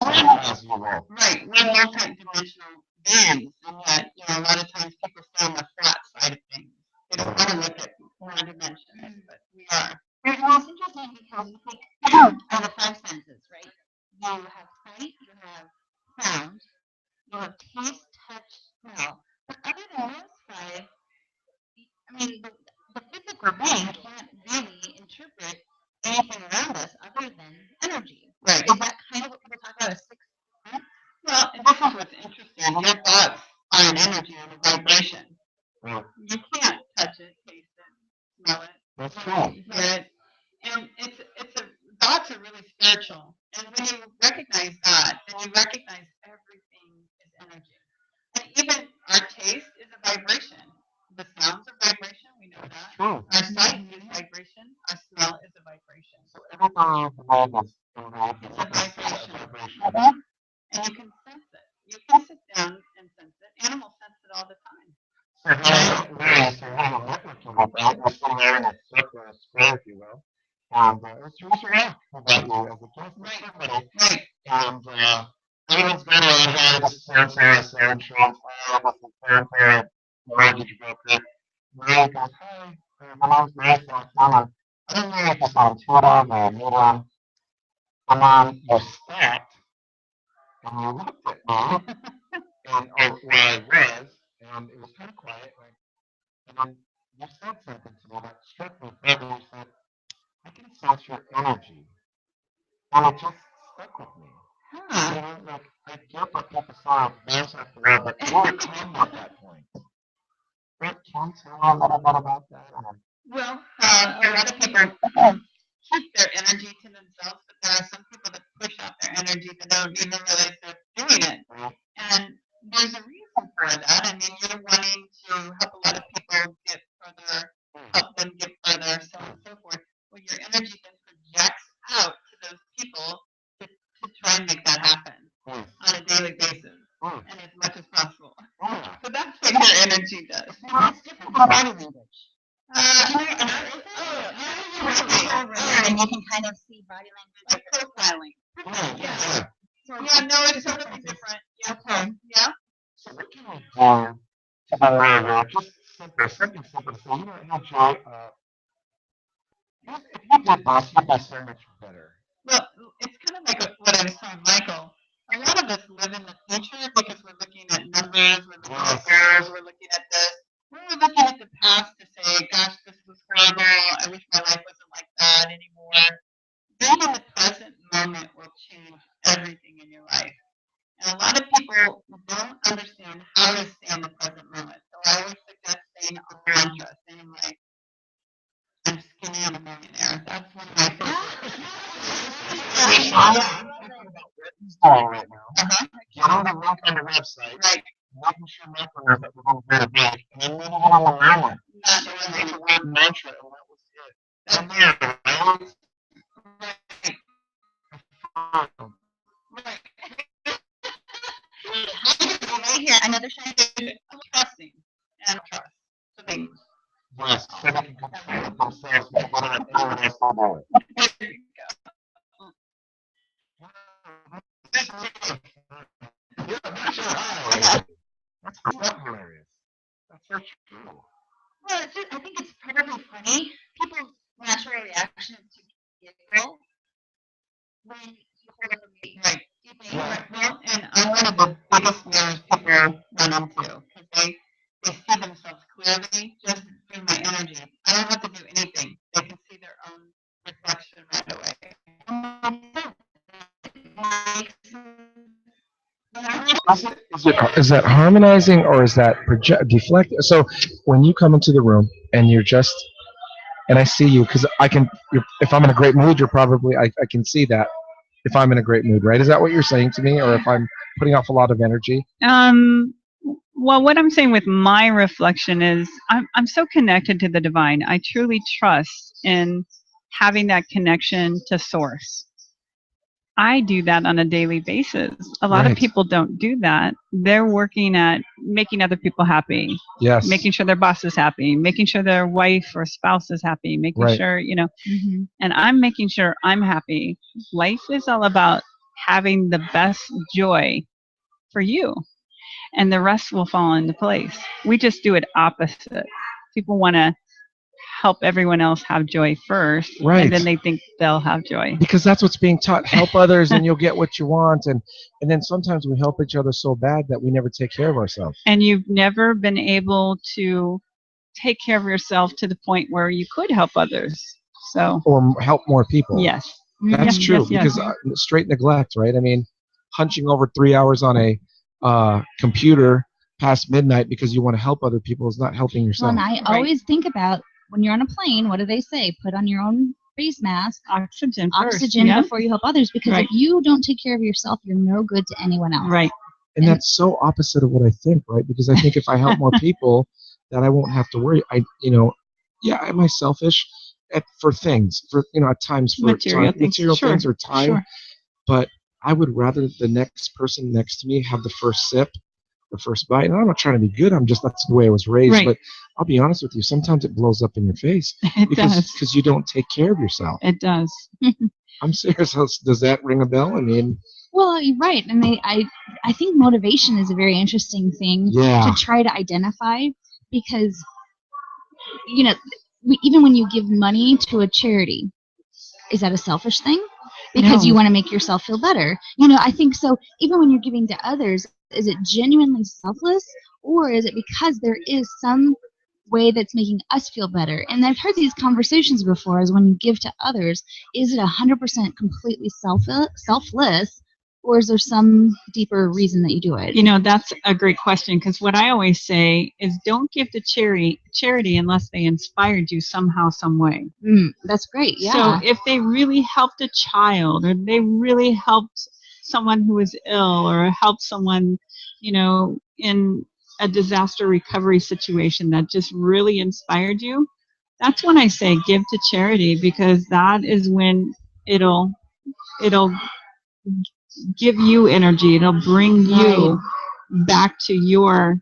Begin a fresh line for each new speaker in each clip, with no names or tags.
as you will. Right, we're multi-dimensional beings, and yet, a lot of times people stay on the flat side of things. They don't want to look at more dimensions, but we are. Well, it's interesting because you think of the five senses, right? You have sight, you have sound, you have taste, touch, smell. But other than those five, I mean, the physical being can't really interpret anything around us other than energy. Right. Is that kind of what people talk about as sixth sense? Well, and this is what's interesting. Your thoughts are an energy and a vibration. Right. You can't touch it, taste it, smell it. That's true. Hear it. And it's a thoughts are really spiritual. And when you recognize that, then you recognize everything is energy. And even our taste is a vibration. The sounds are vibration, we know that. True. Our sight is vibration, our smell is a vibration. So everything you believe is it's a vibration. And you can sense it. You can sit down and sense it. Animals sense it all the time. So how networking with that, we're sitting there in a circular square, if you will. And it's really rare about you as a guest. Right. Right. And everyone's going around here, this is Sarah, Sarah Insurance, this is Sarah, mortgage broker. Mary goes, hi, my name's Mary Santana. I don't know if it's on Twitter or Medium. And then you stopped and you looked at me, and where I was, and it was kind of quiet, like, and then you said something to me that struck me, and you said, I can sense your energy. And it just stuck with me. Like, I get what people say, there's a thread, but you were calm at that point. Can you tell me a little bit about that? Well, a lot of people keep their energy to themselves, but there are some people that push out their energy that don't even realize they're doing it. And there's a reason for that. I mean, you're wanting to help a lot of people get further, help them get further, so on and so forth. Well, your energy then projects out to those people to try and make that happen on a daily basis and as much as possible. So that's what your energy does. It's different from body language. And you can kind of see body language like profiling. Yeah. Yeah, no, it's totally different. Yeah. Okay. Yeah. So what can we do to be aware of just something simple to say, Joy, if you did this, you'd be so much better. Well, it's kind of like what I was telling Michael. A lot of us live in the future because we're looking at numbers, we're looking at errors, we're looking at this. We're looking at the past to say, gosh, this was horrible. I wish my life wasn't like that anymore. Being in the present moment will change everything in your life. And a lot of people don't understand how to stay in the present moment. So I always suggest saying a mantra, saying like, I'm skinny, I'm a millionaire. That's one of my favorites. Right now. Get on the link on the website. Right. Making sure macros that we're going to very big. And then maybe get on the mantra. Make the word mantra, and that was it. And there, right? Right. Right here, another shiny trusting and trust. So things. Yes, so they can control themselves with whatever anyone else will do it. There you go. Yeah, that's hilarious. That's so true. Well, I think it's probably funny. People's natural reaction is to giggle when you hold up a meeting. Right. Do you think? Yeah. Well, and I'm one of the biggest mirrors people run into because they see themselves clearly just through my energy. I don't have to do anything. They can see their own reflection right away.
Is that harmonizing or is that deflect? So when you come into the room and you're just, and I see you, because if I'm in a great mood, you're probably, I can see that if I'm in a great mood, right? Is that what you're saying to me, or if I'm putting off a lot of energy?
Well, what I'm saying with my reflection is I'm so connected to the divine. I truly trust in having that connection to source. I do that on a daily basis. A lot of people don't do that. They're working at making other people happy.
Yes.
Making sure their boss is happy, making sure their wife or spouse is happy, making sure, and I'm making sure I'm happy. Life is all about having the best joy for you, and the rest will fall into place. We just do it opposite. People want to help everyone else have joy first,
Right.
and then they think they'll have joy.
Because that's what's being taught. Help others and you'll get what you want. And then sometimes we help each other so bad that we never take care of ourselves.
And you've never been able to take care of yourself to the point where you could help others. So,
Or help more people.
yes.
That's
Yes,
true.
yes, yes.
Because straight neglect, right? I mean, hunching over 3 hours on a computer past midnight because you want to help other people is not helping yourself.
Well, and I always think about when you're on a plane, what do they say? Put on your own face mask,
Oxygen first.
oxygen
Yeah.
before you help others. Because
Right.
if you don't take care of yourself, you're no good to anyone else.
Right.
And that's so opposite of what I think, right? Because I think if I help more people, that I won't have to worry. Am I selfish for things, at times for
Material
time,
things.
material
Sure.
things or time,
Sure.
but I would rather the next person next to me have the first sip, the first bite. And I'm not trying to be good. That's the way I was raised.
Right.
But I'll be honest with you. Sometimes it blows up in your face
It does.
because you don't take care of yourself.
It does.
I'm serious. Does that ring a bell? I mean,
Well, you're right. And I think motivation is a very interesting thing
yeah.
to try to identify because, even when you give money to a charity, is that a selfish thing? Because
No.
you want to make yourself feel better. I think so. Even when you're giving to others, is it genuinely selfless, or is it because there is some way that's making us feel better? And I've heard these conversations before, is when you give to others, is it 100% completely selfless, or is there some deeper reason that you do it?
That's a great question, because what I always say is don't give to charity unless they inspired you somehow, some way.
That's great. Yeah.
So if they really helped a child, or they really helped someone who was ill, or helped someone, in a disaster recovery situation that just really inspired you, that's when I say give to charity, because that is when it'll give you energy. It'll bring you back to your.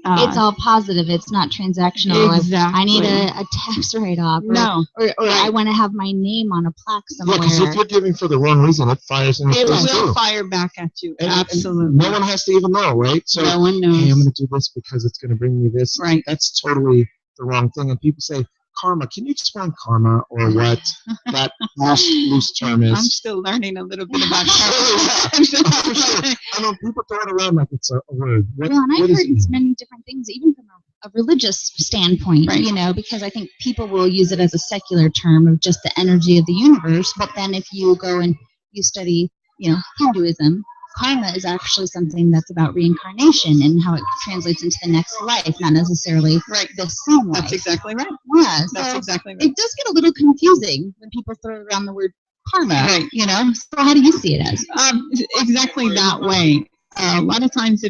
It's all positive. It's not transactional.
Exactly.
I need a tax write-off. Or I want to have my name on a plaque somewhere.
Yeah, because if you're giving for the wrong reason, it fires in your
It
face
will
too.
fire back at you.
And
Absolutely.
no one has to even know, right? So,
No one knows.
hey, I'm going to do this because it's going to bring me this.
Right.
That's totally the wrong thing. And people say, karma. Can you explain karma or what that loose term is?
I'm still learning a little bit about
For sure. I know people throw it around like it's a word.
Well, and I've heard many different things, even from a religious standpoint,
Right.
Because I think people will use it as a secular term of just the energy of the universe. But then if you go and you study, Hinduism, karma is actually something that's about reincarnation and how it translates into the next life, not necessarily the same life.
That's exactly right.
Yeah,
That's
so
exactly right.
it does get a little confusing when people throw around the word karma,
Right.
So how do you see it as?
Exactly that way. A lot of times,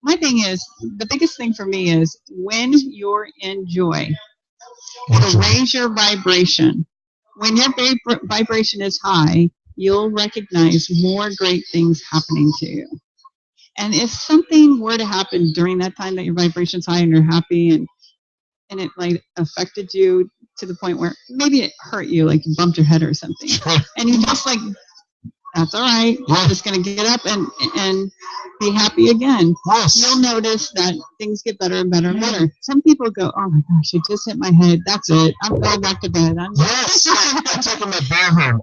my thing is, the biggest thing for me is when you're in joy, to raise your vibration. When your vibration is high, you'll recognize more great things happening to you. And if something were to happen during that time that your vibration's high and you're happy and it like affected you to the point where maybe it hurt you, like you bumped your head or something, and you just like, that's all right, I'm just going to get up and be happy again.
Yes.
You'll notice that things get better and better and better. Some people go, oh my gosh, I just hit my head. That's it. I'm going back to bed.
Yes. I'm taking my bear home.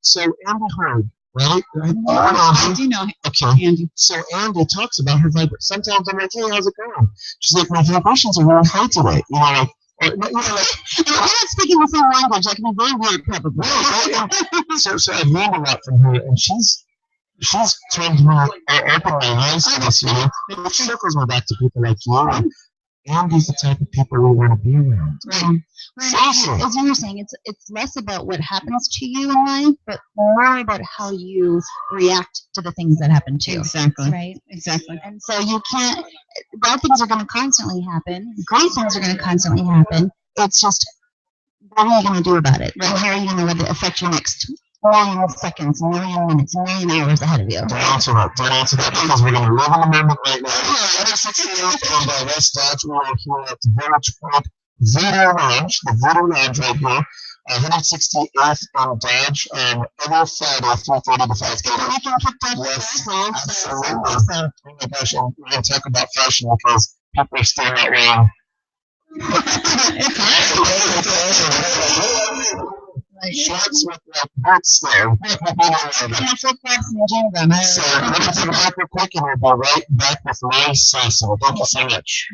So Amber Heard, right?
I do know.
Okay.
Andy.
So Amber talks about her vibration. Sometimes I'm like, hey, how's it going? She's like, my vibrations are really high today. I'm not speaking the same language. I can be very weird, probably. So I've learned a lot from her, and she's turned me open my eyes to this, It circles me back to people like you. Andy's the type of people we want to be around.
Right.
Awesome.
As you were saying, it's less about what happens to you in life, but more about how you react to the things that happen to you.
Exactly.
Right?
Exactly.
And so you can't, bad things are going to constantly happen. Great things are going to constantly happen. It's just, what are you going to do about it? Right. How are you going to let it affect your next million seconds, million minutes, million hours ahead of you?
Don't answer that because we're going to live in the moment right now. We're 68 and West Dodge. We're here at the Village Point Voodoo Lounge, the Voodoo Lounge right here. 168th and Dodge. Every Friday, 3:30 to 5:30. Yes, absolutely. Oh my gosh, and we're going to talk about fashion because people are still not wearing. Shorts with like boots there. So we're going to take a break real quick and we'll be right back with my Cecil. Thank you so much.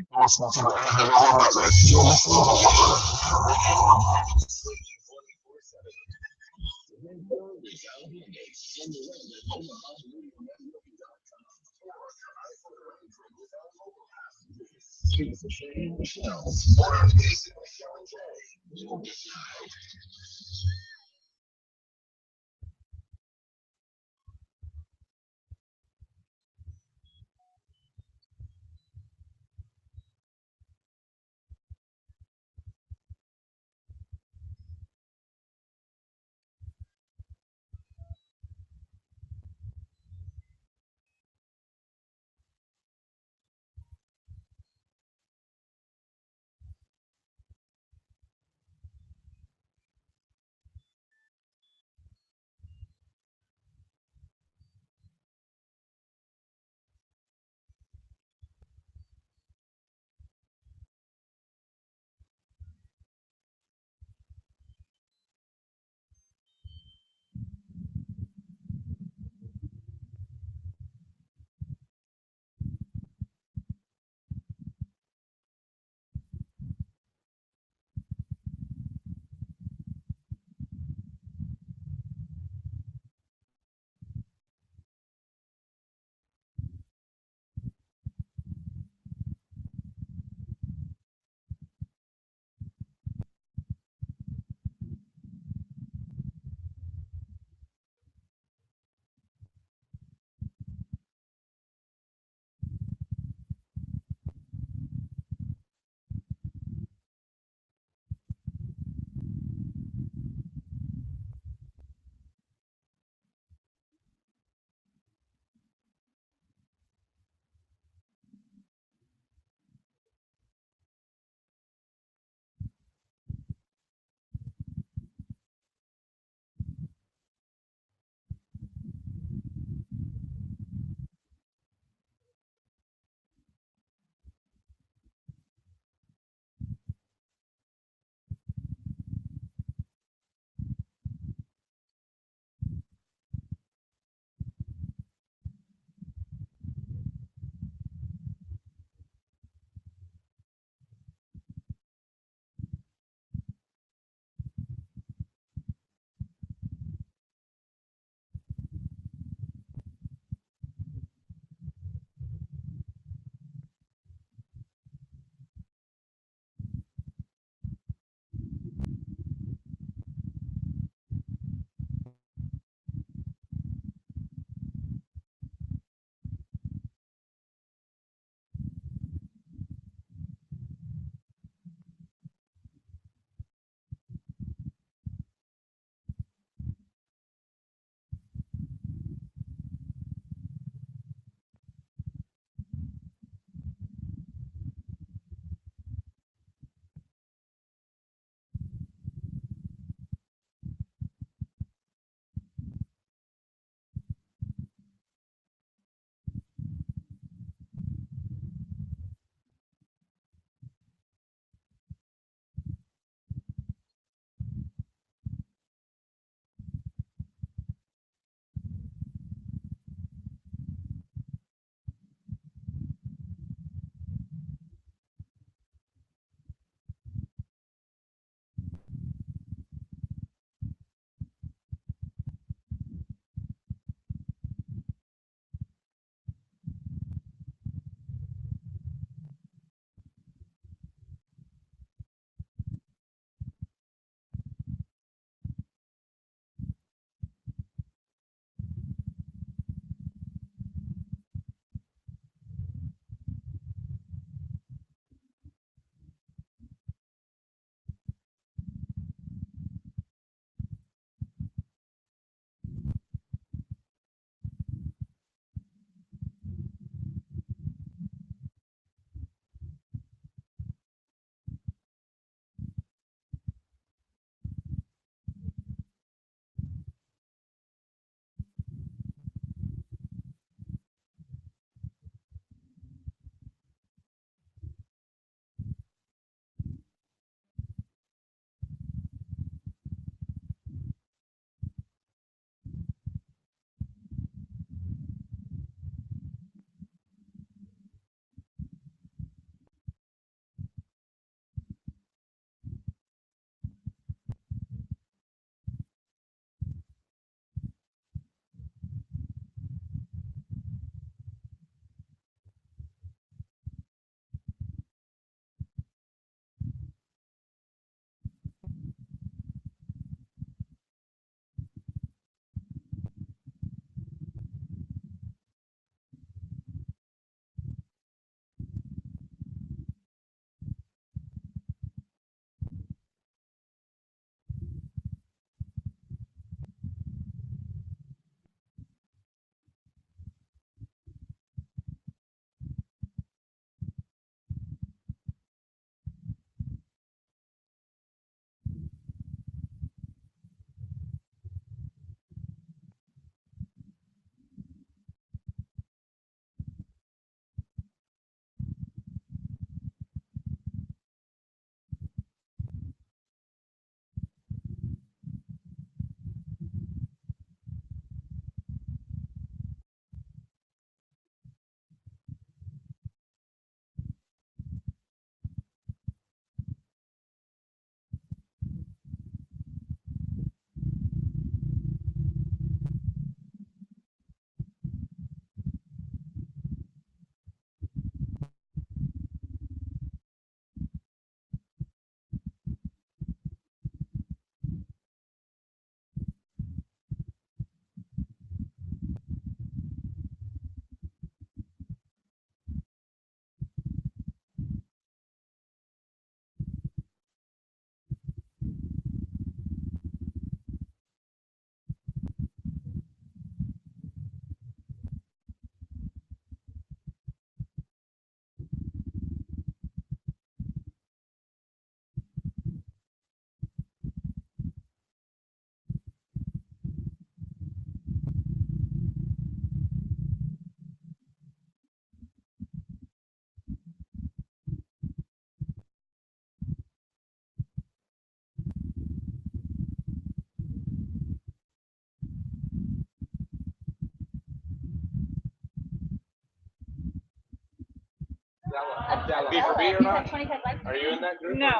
B4B or not? Are you in that group?
No.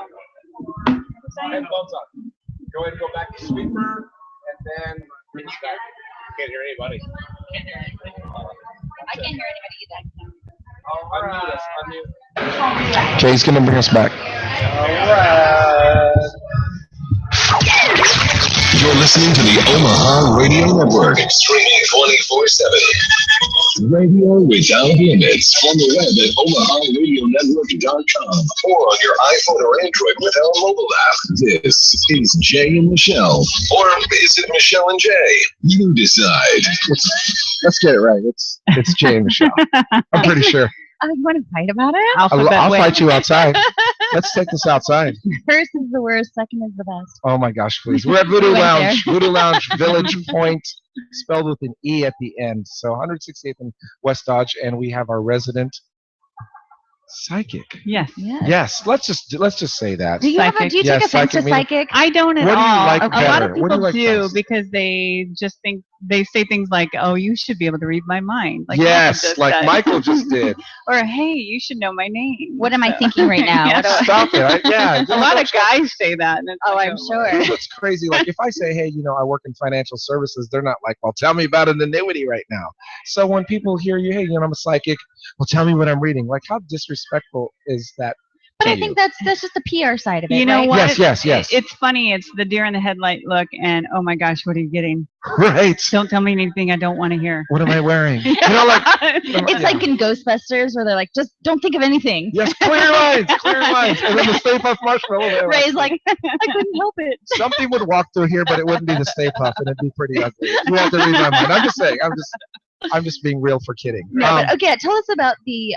Headphones on. Go ahead and go back to Sweeper, and then restart. Can't hear anybody.
I can't hear anybody either.
Unmute us. Unmute. Okay, he's gonna bring us back. Alright.
You're listening to the Omaha Radio Network, streaming 24/7. Radio without limits on the web at omaharadionetwork.com or on your iPhone or Android with our mobile app. This is Jay and Michelle, or is it Michelle and Jay? You decide.
Let's get it right. It's Jay and Michelle. I'm pretty sure.
You want to fight about it?
I'll fight you outside. Let's take this outside.
First is the worst, second is the best.
Oh my gosh, please. We're at Voodoo Lounge. Voodoo Lounge Village Point, spelled with an E at the end. So 168th and West Dodge, and we have our resident psychic.
Yes.
Yes. Let's just say that.
Do you take
Yes,
offense to
psychic meaning-
psychic?
I don't at
What do you
all.
like
A lot
better?
of
What do you
people
like
do
best?
because they just think they say things like, "Oh, you should be able to read my mind." Like
Yes,
Michael just
like
said.
Michael just did.
Or, "Hey, you should know my name."
What am I
So-
thinking right now?
Yeah.
What do I-
Stop it. Yeah.
A lot of guys say that. And it's
Oh,
like,
I'm sure.
It's crazy. Like if I say, hey, I work in financial services, they're not like, well, tell me about an annuity right now. So when people hear you, hey, I'm a psychic, well, tell me what I'm reading. Like how disrespectful is that?
But
to
I think that's just the PR side of it.
You know
right?
what?
Yes.
It's funny. It's the deer in the headlight look, and oh my gosh, what are you getting?
Right.
Don't tell me anything I don't want to hear.
What am I wearing? Like
It's like in Ghostbusters where they're like, just don't think of anything.
yes, clear lines. And then the Stay Puft Marshmallow. there,
Ray's like, I couldn't help it.
something would walk through here, but it wouldn't be the Stay Puft, and it'd be pretty ugly. You have to read my mind. I'm just saying. I'm just being real for kidding.
No, but okay, tell us about the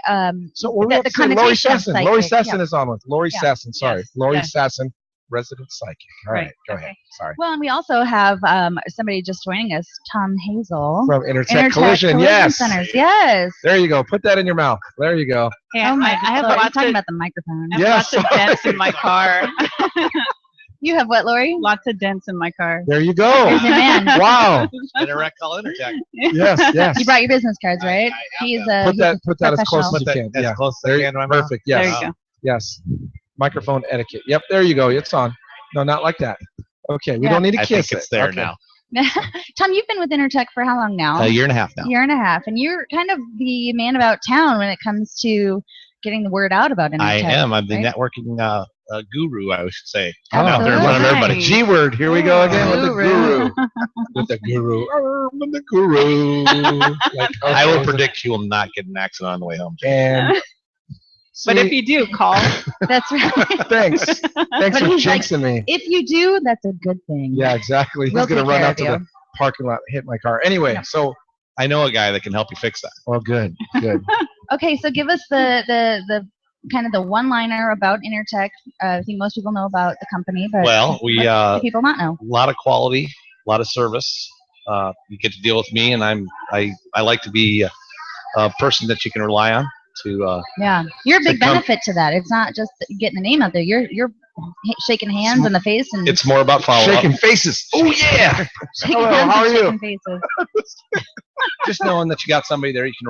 So what
the
we have to say, Lori
connotation of
Sasson.
psychic,
Lori Sasson
yeah.
is on with. Lori
Yeah.
Sasson, sorry.
Yes,
Lori
yes.
Sasson, resident psychic. All right,
Right,
go ahead. Sorry.
well, and we also have somebody just joining us, Tom Hazel.
From Intertech Collision, yes.
Centers. Yes.
There you go. Put that in your mouth. There you go.
Hey,
Oh my
I have
God, I'm
lots
talking
of,
about the microphone.
I have
Yes.
lots of dents in my car.
You have what, Lori?
Lots of dents in my car.
There you go.
There's your man.
Wow.
Interact call Intertech.
Yes.
You brought your business cards, right? He's a
Put that as close as
Put
you
that
can.
as
Yeah.
close as
There
I
you
can to my mouth.
Perfect.
There
Yes.
you go.
Yes. Microphone etiquette. Yep. There you go. It's on. No, not like that. Okay. We
Yeah.
don't need to
I
kiss
think it's there
Okay.
now.
Tom, you've been with Intertech for how long now?
A year and a half now.
Year and a half, and you're kind of the man about town when it comes to getting the word out about Intertech.
I am. I'm the
right?
networking guru, I should say.
Oh,
I'm out there in front of
nice.
everybody.
G word. Here we go again with the
Guru.
guru. With the guru. With the guru. Like,
I will
okay.
predict you will not get an accident on the way home.
And
But if
see,
you do, call.
That's right.
thanks. Thanks
But
for
he's like,
jinxing me.
If you do, that's a good thing.
Yeah, exactly.
We'll
He's gonna
take
run
care
out
of
to
you.
the parking lot, and hit my car. Anyway,
Yeah.
so
I know a guy that can help you fix that.
well, good.
Okay, so give us the kind of the one-liner about Intertech. I think most people know about the company, but
Well, we
what do people not know.
a lot of quality, a lot of service. You get to deal with me, and I like to be a person that you can rely on to.
Yeah, you're a big
come-
benefit to that. It's not just getting the name out there. You're shaking hands in the face and
It's more about follow
Shaking
up.
faces. Oh yeah.
shaking
Hello,
hands
how
and
are you?
shaking faces.
Just knowing that you got somebody there you can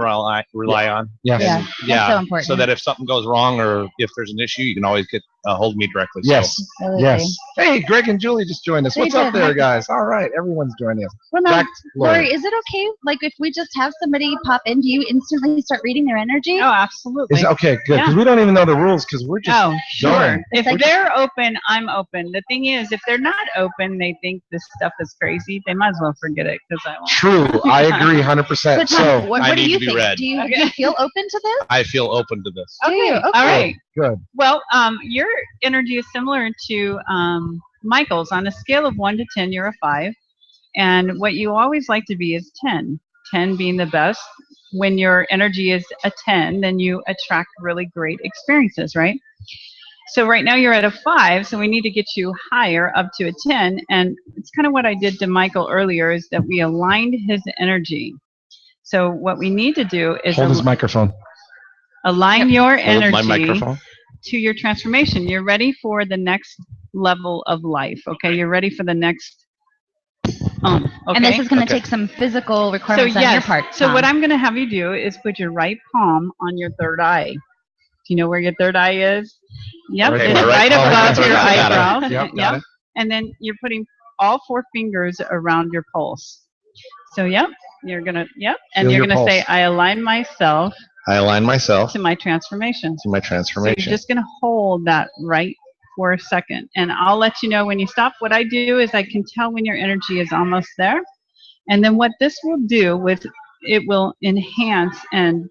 rely on.
Yes.
Yeah, that's
Yeah,
so important.
So that if something goes wrong or if there's an issue, you can always get hold of me directly. So
Yes.
Absolutely.
Yes. Hey, Greg and Julie just joined us.
They
What's up
did.
there, guys? All right, everyone's joining us.
Well, now,
Back to Lori.
Lori, is it okay? Like, if we just have somebody pop in, do you instantly start reading their energy?
Oh, absolutely.
Is okay, good. Because
Yeah.
we don't even know the rules because we're just
Oh, sure.
going.
If
like-
they're open, I'm open. The thing is, if they're not open, they think this stuff is crazy. They might as well forget it because I won't.
True. I agree 100%.
So, Tom,
So
what
I
do
need
you
to be
think?
read.
Do you feel open to this?
I feel open to this.
Do you? Okay.
All right.
good.
Well, your energy is similar to Michael's. On a scale of 1 to 10, you're a 5. And what you always like to be is 10. 10 being the best. When your energy is a 10, then you attract really great experiences, right? So right now you're at a 5, so we need to get you higher up to a 10. And it's kind of what I did to Michael earlier is that we aligned his energy. So what we need to do is
Hold his microphone.
align your
Hold
energy
my microphone.
to your transformation. You're ready for the next level of life. Okay, you're ready for the next. Okay.
And this is going to
Okay.
take some physical
so
requirements on your part.
So
Tom.
what I'm going to have you do is put your right palm on your third eye. you know where your third eye is? Yep,
Right
it's
there.
right
Right
above
there.
your
Got it.
eyebrow.
Yep, got
Yep.
it.
And then you're putting all 4 fingers around your pulse. So, yep, you're going to, yep. And
Feel
you're
your
going to say,
pulse.
I align myself
I align myself
to my transformation.
to my
So
transformation.
you're just going to hold that right for a second. And I'll let you know when you stop. What I do is I can tell when your energy is almost there. And then what this will do with it will enhance and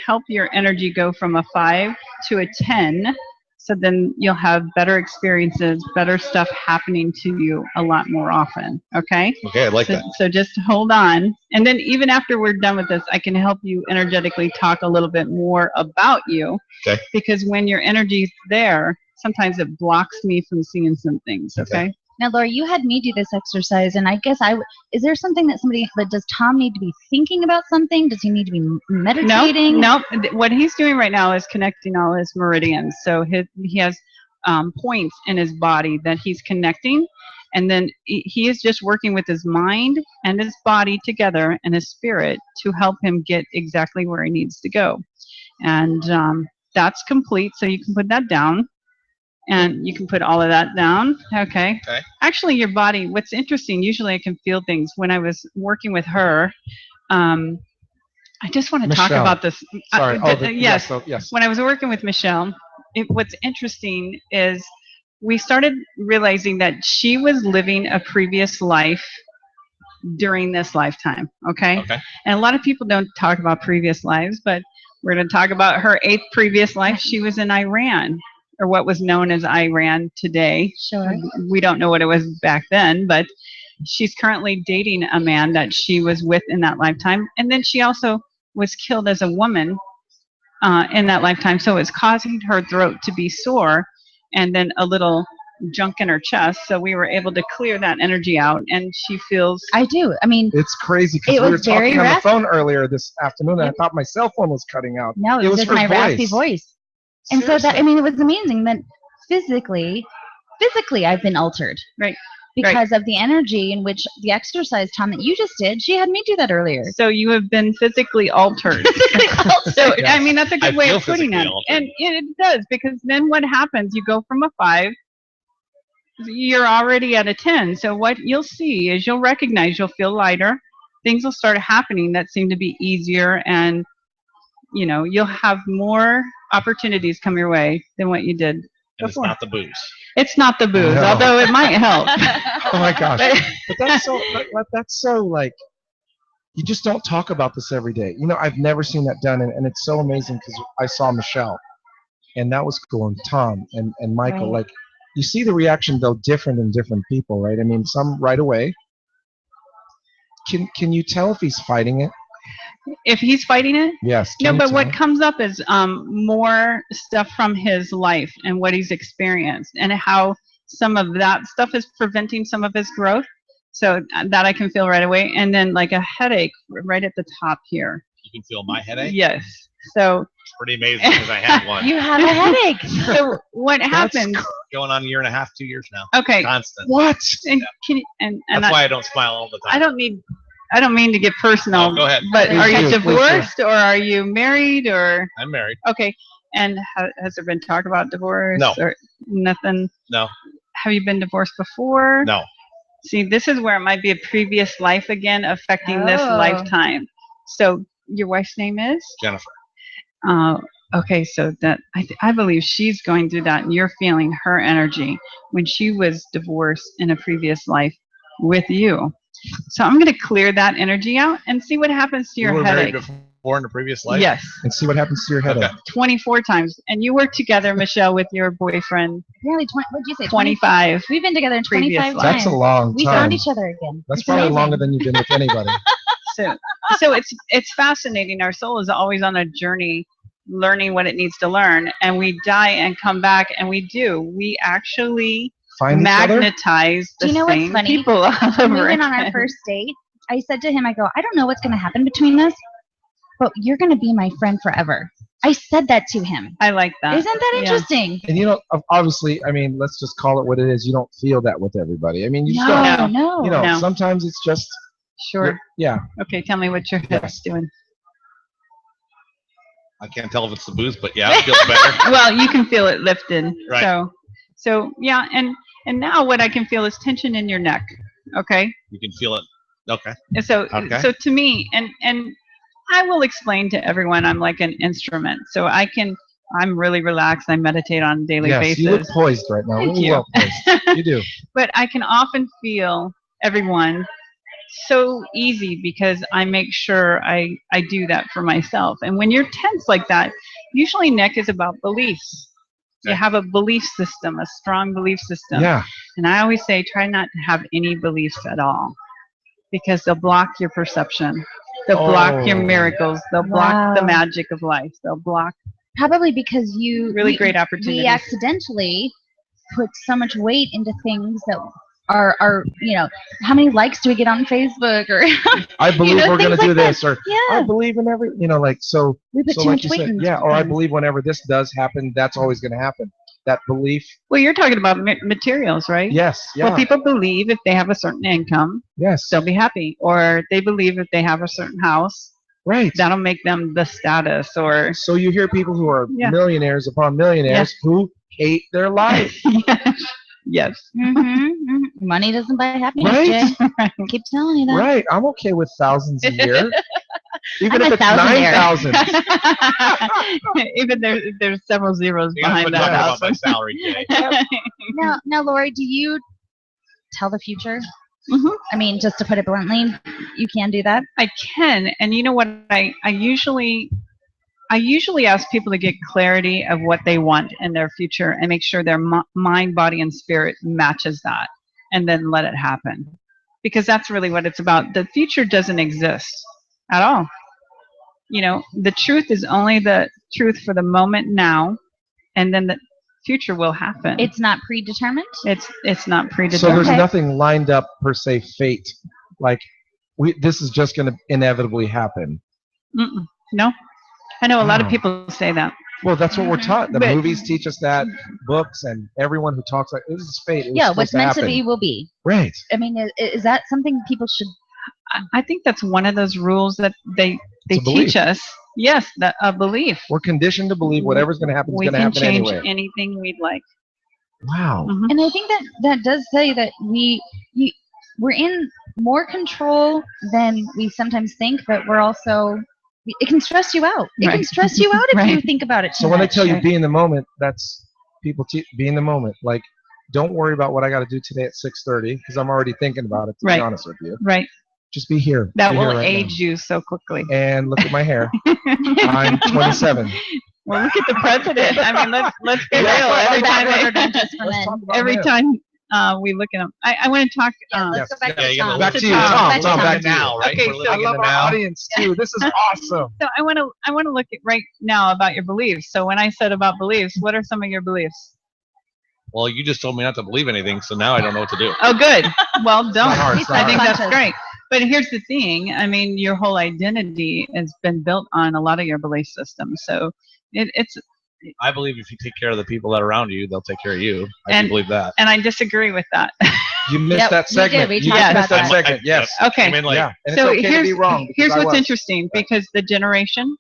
help your energy go from a 5 to a 10. So then you'll have better experiences, better stuff happening to you a lot more often. Okay?
Okay, I like
So,
that.
so just hold on. And then even after we're done with this, I can help you energetically talk a little bit more about you.
Okay.
Because when your energy's there, sometimes it blocks me from seeing some things. Okay?
Now, Laura, you had me do this exercise, and I guess is there something that does Tom need to be thinking about something? Does he need to be meditating?
No. What he's doing right now is connecting all his meridians. So he has points in his body that he's connecting. And then he is just working with his mind and his body together and his spirit to help him get exactly where he needs to go. And that's complete. So you can put that down. And you can put all of that down. Okay.
Okay.
Actually, your body, what's interesting, usually I can feel things. When I was working with her, I just want to talk
Michelle.
about this.
Sorry.
Yes.
Yes.
When I was working with Michelle, what's interesting is we started realizing that she was living a previous life during this lifetime. Okay.
Okay.
And a lot of people don't talk about previous lives, but we're going to talk about her 8th previous life. She was in Iran, or what was known as Iran today.
Sure.
We don't know what it was back then, but she's currently dating a man that she was with in that lifetime. And then she also was killed as a woman in that lifetime. So it's causing her throat to be sore and then a little junk in her chest. So we were able to clear that energy out, and she feels.
I do. I mean,
It's crazy because
It
we were
was very
talking on the
raspy.
phone earlier this afternoon, and
Yep.
I thought my cell phone was cutting out.
no, it was just
her
my raspy voice. And so that, I mean, it was amazing that physically I've been altered.
Right.
Because of the energy in which the exercise, Tom, that you just did. She had me do that earlier.
So you have been physically altered. So I mean, that's a good
I
way
feel
of putting
physically
it.
altered.
And it does, because then what happens? You go from a 5, you're already at a 10. So what you'll see is you'll recognize, you'll feel lighter. Things will start happening that seem to be easier, and you'll have more opportunities come your way than what you did
And it's
before.
not the booze.
It's not the booze,
No.
although it might help.
Oh my gosh. But that's so like, you just don't talk about this every day. I've never seen that done, and it's so amazing because I saw Michelle, and that was cool, and Tom and Michael.
Right.
Like, you see the reaction though different in different people, right? I mean, some right away. Can you tell if he's fighting it?
If he's fighting it?
Yes.
No,
can you
but
tell?
what comes up is more stuff from his life and what he's experienced, and how some of that stuff is preventing some of his growth. So that I can feel right away. And then like a headache right at the top here.
You can feel my headache.
Yes. So
It's pretty amazing because I have one.
You have a headache.
so what happens?
Going on a year and a half, 2 years now.
Okay.
Constant.
What?
And can you, and
That's why I don't smile all the time.
I don't mean to get personal.
No, go ahead.
But
Please
are
do,
you
please do.
divorced, or are you married, or?
I'm married.
Okay. And has there been talk about divorce?
No.
Or nothing?
No.
Have you been divorced before?
No.
See, this is where it might be a previous life again affecting this
Oh.
lifetime. So your wife's name is?
Jennifer.
Okay, so that I believe she's going through that, and you're feeling her energy when she was divorced in a previous life with you. So I'm going to clear that energy out and see what happens to
You
your
were
headache.
married before in a previous life?
Yes,
And see what happens to your headache.
Okay.
24 times. And you were together, Michelle, with your boyfriend,
Apparently, what'd you say?
25.
We've been together
Previous
25
life.
times.
That's a long
We
time.
found each other again.
That's
It's
probably
amazing.
longer than you've been with anybody.
So it's fascinating. Our soul is always on a journey, learning what it needs to learn, and we die and come back, and we actually
Find each other?
magnetize
Do
the
you know what's
same
funny?
people all
When we
over
went on our
again.
first date, I said to him, I go, I don't know what's going to happen between us, but you're going to be my friend forever. I said that to him.
I like that.
Isn't that
Yeah.
interesting?
And obviously, I mean, let's just call it what it is. You don't feel that with everybody. I mean, you just
No,
don't.
no.
No.
Sometimes it's just,
Sure.
yeah.
Okay, tell me what your head's doing.
I can't tell if it's the booze, but yeah, it feels better.
Well, you can feel it lifted.
Right.
So yeah, and now what I can feel is tension in your neck. Okay.
You can feel it. Okay.
And so
Okay.
so to me, and I will explain to everyone I'm like an instrument. So I'm really relaxed. I meditate on a daily
Yes,
basis.
you look poised right now.
Thank
Really
you.
well poised. You do.
But I can often feel everyone so easy because I make sure I do that for myself. And when you're tense like that, usually neck is about beliefs. You
Okay.
have a belief system, a strong belief system.
Yeah.
And I always say try not to have any beliefs at all because they'll block your perception. They'll block your
Oh.
miracles. They'll block the
Wow.
magic of life. They'll block
Probably because
really great opportunities.
we accidentally put so much weight into things that are how many likes do we get on Facebook or
I believe we're going to
things
do
like that.
this, or
Yeah,
I believe in every, like, so,
we put
so
too
like
much
you
weight
said,
into
yeah, or I
things.
believe whenever this does happen, that's always going to happen. That belief,
Well, you're talking about materials, right?
yes, yeah,
Well, people believe if they have a certain income,
yes,
they'll be happy. Or they believe if they have a certain house,
right.
that'll make them the status. Or
So you hear people who are
Yeah.
millionaires upon millionaires who hate their life,
yes.
Money doesn't buy happiness,
Right?
Jay. I keep telling you that.
right? I'm okay with thousands a year, even
I'm
if
a
it's
thousandaire.
9,000.
Even there's several zeros
You gotta
behind
quit
that
talking about my
house.
salary, Jay.
Now, Lori, do you tell the future?
Mhm.
I mean, just to put it bluntly, you can do that.
I can, and you know what? I usually ask people to get clarity of what they want in their future and make sure their mind, body, and spirit matches that, and then let it happen. Because that's really what it's about. The future doesn't exist at all. The truth is only the truth for the moment now, and then the future will happen.
It's not predetermined.
It's not
So
predetermined.
there's
Okay.
nothing lined up per se, fate. Like this is just going to inevitably happen.
Mm-mm. No, I know a lot of
Wow.
people say that.
Well, that's what we're taught. The
But-
movies teach us that. Books and everyone who talks like this is fate. It was
Yeah,
supposed
what's meant to
happen.
be will be.
Right.
I mean, is that something people should?
I think that's one of those rules that they
It's a belief.
teach us. Yes, that a belief.
We're conditioned to believe whatever's going to happen is
We
going to
can
happen
change
anyway.
anything we'd like.
Wow.
Mhm.
And I think that does say that we're in more control than we sometimes think, but we're also. It can stress you out. It can
Right.
stress you out if you
Right.
think about it too
So when they
much.
tell you
Right.
be in the moment, that's people be in the moment. Like, don't worry about what I got to do today at 6:30 because I'm already thinking about it. To
Right.
be honest with you,
Right.
just be here.
That
Be here
will
right
age you so quickly.
now. And look at my hair. I'm 27.
Well, look at the president. I mean, let's be
Yeah,
real.
well,
Every
let's
time,
talk
Order
about
done just for
Let's
men.
talk about
every
him.
time we look at him, I want to talk.
Let's go back
Yeah,
to
you gotta
Tom.
Back
to
to you,
Tom.
Tom.
Back to
Tom,
Tom.
back to you.
now, right?
Okay,
We're
so
living
I
in
love
the
our
now.
audience too. This is awesome.
So I want to look at right now about your beliefs. So when I said about beliefs, what are some of your beliefs?
Well, you just told me not to believe anything, so now I don't know what to do.
Oh, good. Well, don't.
not hard, it's not
I think
hard.
that's great. But here's the thing. I mean, your whole identity has been built on a lot of your belief systems. So it's.
I believe if you take care of the people that are around you, they'll take care of you. I
And-
do believe that.
And I disagree with that.
You missed
Yep,
that
we did.
segment.
We
You
talked
missed
about
that
that.
segment. Yes.
Okay.
I mean, like,
Yeah. And
So
it's okay to be wrong.
here's
because I
what's
was.
interesting, because the generation,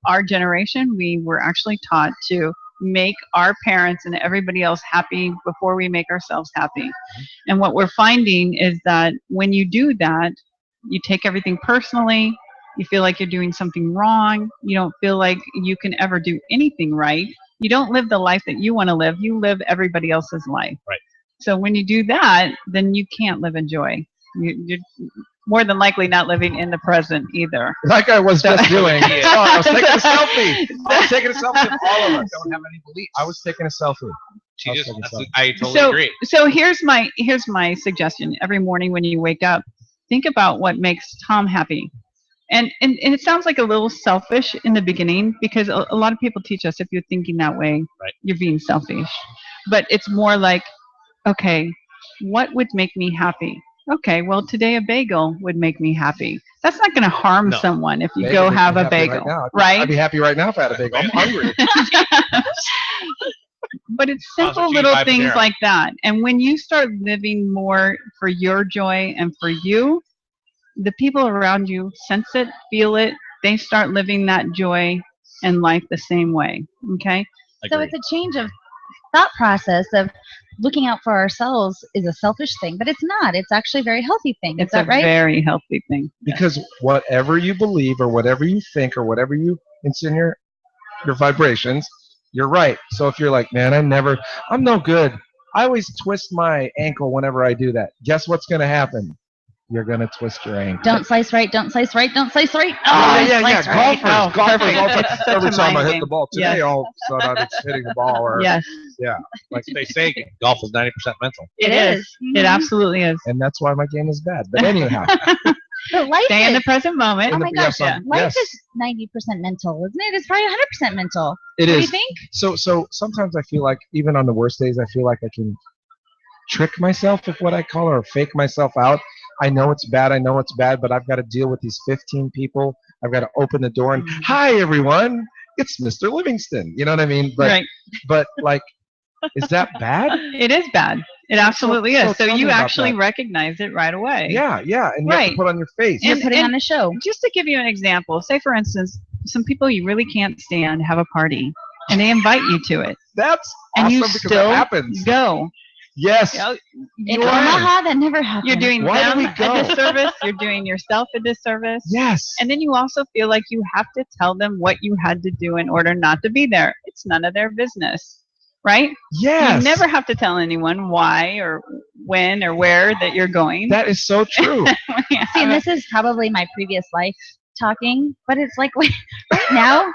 our generation, we were actually taught to make our parents and everybody else happy before we make ourselves happy. And what we're finding is that when you do that, you take everything personally. You feel like you're doing something wrong. You don't feel like you can ever do anything right. You don't live the life that you want to live. You live everybody else's life.
Right.
So when you do that, then you can't live in joy. You're more than likely not living in the present either.
Like I was just doing.
Yeah.
Oh, I was taking a selfie. I was taking a selfie. All of us don't have any beliefs. I was taking a selfie.
She
I'll
just,
take
that's,
myself.
I totally
So,
agree.
so here's my suggestion. Every morning when you wake up, think about what makes Tom happy. And it sounds like a little selfish in the beginning because a lot of people teach us if you're thinking that way,
Right.
you're being selfish. But it's more like, okay, what would make me happy? Okay, well, today a bagel would make me happy. That's not going to harm
No.
someone if you
Bagel
go
makes
have
me
a
happy
bagel,
right now.
right?
I'd be happy right now if I had a bagel. I'm hungry.
But it's
Awesome.
simple
Cheese
little
vibe
things
there.
like that. And when you start living more for your joy and for you, the people around you sense it, feel it. They start living that joy, in life the same way. Okay.
So
Agreed.
it's a change of thought process of looking out for ourselves is a selfish thing, but it's not. It's actually a very healthy thing. Is
It's a
that right?
very healthy thing.
Because whatever you believe or whatever you think or whatever you it's in your vibrations, you're right. So if you're like, man, I'm no good. I always twist my ankle whenever I do that. Guess what's going to happen? You're going to twist your ankle.
Don't slice right, don't slice right, don't slice right.
Yeah.
Slice right.
Golfers.
It's such
Every
a
time I
mind
hit
game.
the ball today,
Yes.
all of a sudden it's hitting the ball. Or,
Yes,
Yeah.
Like they say, golf is 90% mental.
it
It
is.
is.
It
Mhm.
absolutely is.
And that's why my game is bad. But anyhow,
But life
Stay in the
is,
present moment.
oh my gosh,
yeah.
life
yes.
is 90% mental, isn't it? It's probably 100% mental.
It
What do you
is.
think?
So sometimes I feel like even on the worst days, I feel like I can trick myself, if what I call it, or fake myself out. I know it's bad, but I've got to deal with these 15 people. I've got to open the door and, hi, everyone, it's Mr. Livingston. You know what I mean? But,
Right.
but like, is that bad?
It is bad. It absolutely
so
is. So
tell
you
me about
actually
that.
recognize it right away.
Yeah. And you have
Right.
to put on your face.
You're
And-
putting
and-
on a show.
Just to give you an example, say for instance, some people you really can't stand have a party and they invite you to it.
That's
And
awesome
you
because
still
that happens.
go.
Yes.
You know,
In
you're,
Omaha, that never happened.
you're doing
Why do
them
we go?
a disservice. You're doing yourself a disservice.
Yes.
And then you also feel like you have to tell them what you had to do in order not to be there. It's none of their business, right?
Yes.
You never have to tell anyone why or when or where that you're going.
That is so true.
Yeah.
See, and this is probably my previous life talking, but it's like right now,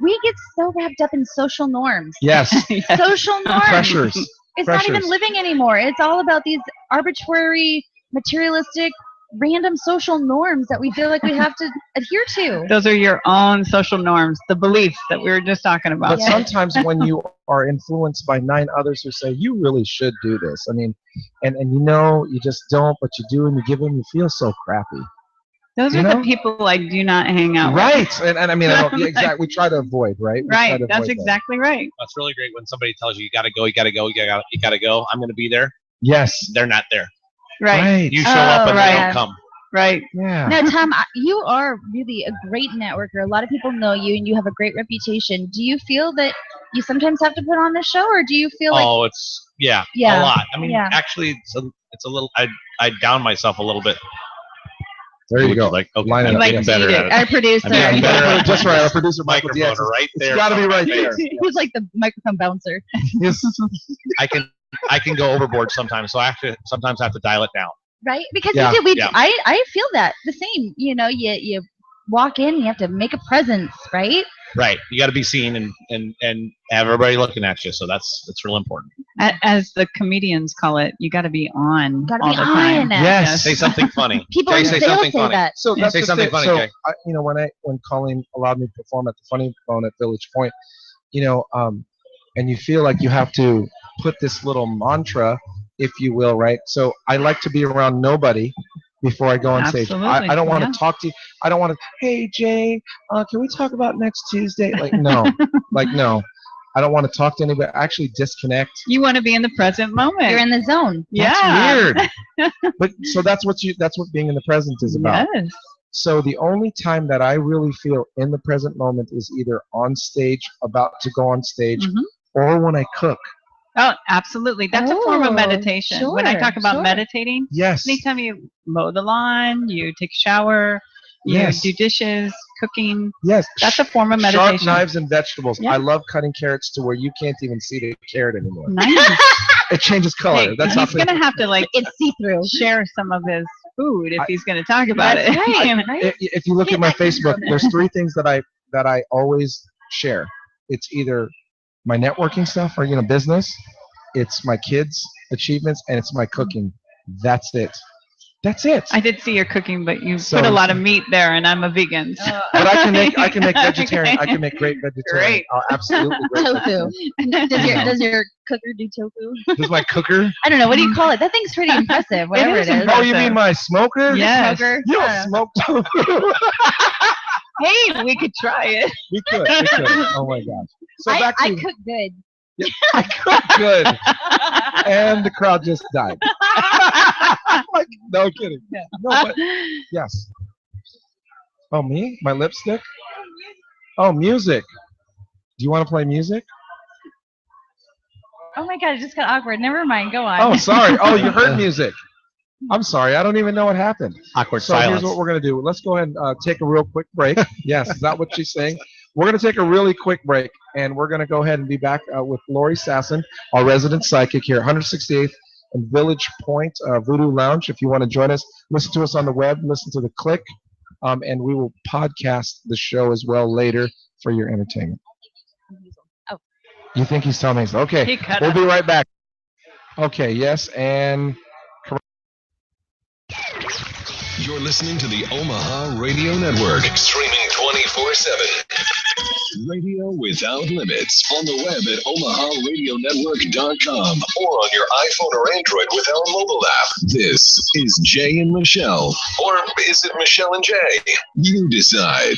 we get so wrapped up in social norms.
Yes.
Yes.
Social norms.
Pressures.
It's not even
Pressures.
living anymore. It's all about these arbitrary, materialistic, random social norms that we feel like we have to adhere to.
Those are your own social norms, the beliefs that we were just talking about.
But
Yeah.
sometimes when you are influenced by 9 others who say you really should do this, I mean, and you know you just don't, but you do, and you give in, you feel so crappy.
Those
You
are
know?
the people I do not hang out with.
Right. And I mean, yeah, exactly. We try to avoid, right? We try
Right.
to
That's
avoid that.
exactly right.
That's really great when somebody tells you, you got to go, you got to go, you got to go. I'm going to be there.
Yes.
They're not there.
Right.
You show up and
right.
they don't come.
Right.
Yeah.
No, Tom, you are really a great networker. A lot of people know you, and you have a great reputation. Do you feel that you sometimes have to put on a show, or do you feel like
Oh, it's yeah,
Yeah,
a lot. I mean,
yeah.
actually, it's a little. I down myself a little bit.
There you
Which
go.
is like, okay,
Line it
I'm
up.
Like
getting
to
better
eat
at
it.
it.
our producer?
I'm getting better at it.
Just right. Our producer Michael
Microphone
Diaz. is-
right there.
It's got to be right there.
He's like the microphone bouncer.
Yes.
I can go overboard sometimes, so I sometimes have to dial it down.
Right? Because
Yeah.
we do.
Yeah.
I feel that the same. You know, you walk in, you have to make a presence, right?
Right. You got to be seen and have everybody looking at you. So that's real important.
As the comedians call it, you got to be on
Gotta
all
be
the time.
on.
Yes.
Say something funny.
People
Jay,
they'll
say something
say
funny.
that.
So
Yeah.
that's
Say
just
something
it.
funny,
So
Jay.
when Colleen allowed me to perform at the Funny Bone at Village Point, and you feel like you have to put this little mantra, if you will, right? So I like to be around nobody before I go on stage.
Absolutely,
I don't want
yeah.
to talk to you. I don't want to. Hey Jay, can we talk about next Tuesday? Like no, no. I don't want to talk to anybody. I actually disconnect.
You want to be in the present moment.
You're in the zone.
yeah.
That's weird. But so that's what being in the present is about.
Yes.
So the only time that I really feel in the present moment is either on stage, about to go on stage,
Mhm.
or when I cook.
Oh, absolutely. That's a form
Oh,
of meditation. When I
sure,
talk about
sure.
meditating,
Yes.
anytime you mow the lawn, you take a shower, you
Yes.
do dishes, cooking,
Yes.
that's a form of
Sharp
meditation.
knives and vegetables.
Yeah.
I love cutting carrots to where you can't even see the carrot anymore.
Nice.
It changes color.
Hey,
That's
he's
how
going to have to like
It's see through.
share some of his food if he's going to talk about
That's
it.
right,
You know?
right?
If you look at my Facebook, there's 3 things that I always share. It's either my networking stuff or business, it's my kids' achievements, and it's my cooking. That's it. That's it.
I did see your cooking, but you
So-
put a lot of meat there, and I'm a vegan. So.
But I can make vegetarian. I can make great vegetarian.
Great.
Oh, absolutely great.
Tofu. Does your cooker do tofu?
Does my cooker?
I don't know. What do you call it? That thing's pretty impressive. Whatever
is
it is.
impressive.
Oh, you mean my smoker?
Yes.
Smoker?
You
I
don't
don't know.
smoke tofu.
Hey, we could try it.
We could. Oh my gosh. So back to
I cook good.
I cook good, and the crowd just died. Like, no kidding. No, but yes. Oh, me? My lipstick? Oh, music. Do you want to play music?
Oh my god, it just got awkward. Never mind. Go on.
Oh, sorry. Oh, you heard music. I'm sorry. I don't even know what happened.
Awkward
So
silence.
here's what we're going to do. Let's go ahead and take a real quick break. Yes, is that what she's saying? We're going to take a really quick break, and we're going to go ahead and be back with Lori Sasson, our resident psychic here at 168th and Village Point Voodoo Lounge. If you want to join us, listen to us on the web, listen to the Click, and we will podcast the show as well later for your entertainment.
Oh.
You think he's telling me? Okay,
He cut
we'll
us.
be right back. Okay, yes, and
You're listening to the Omaha Radio Network, streaming 24/7. Radio without limits on the web at omaharadionetwork.com or on your iPhone or Android with our mobile app. This is Jay and Michelle, or is it Michelle and Jay? You decide.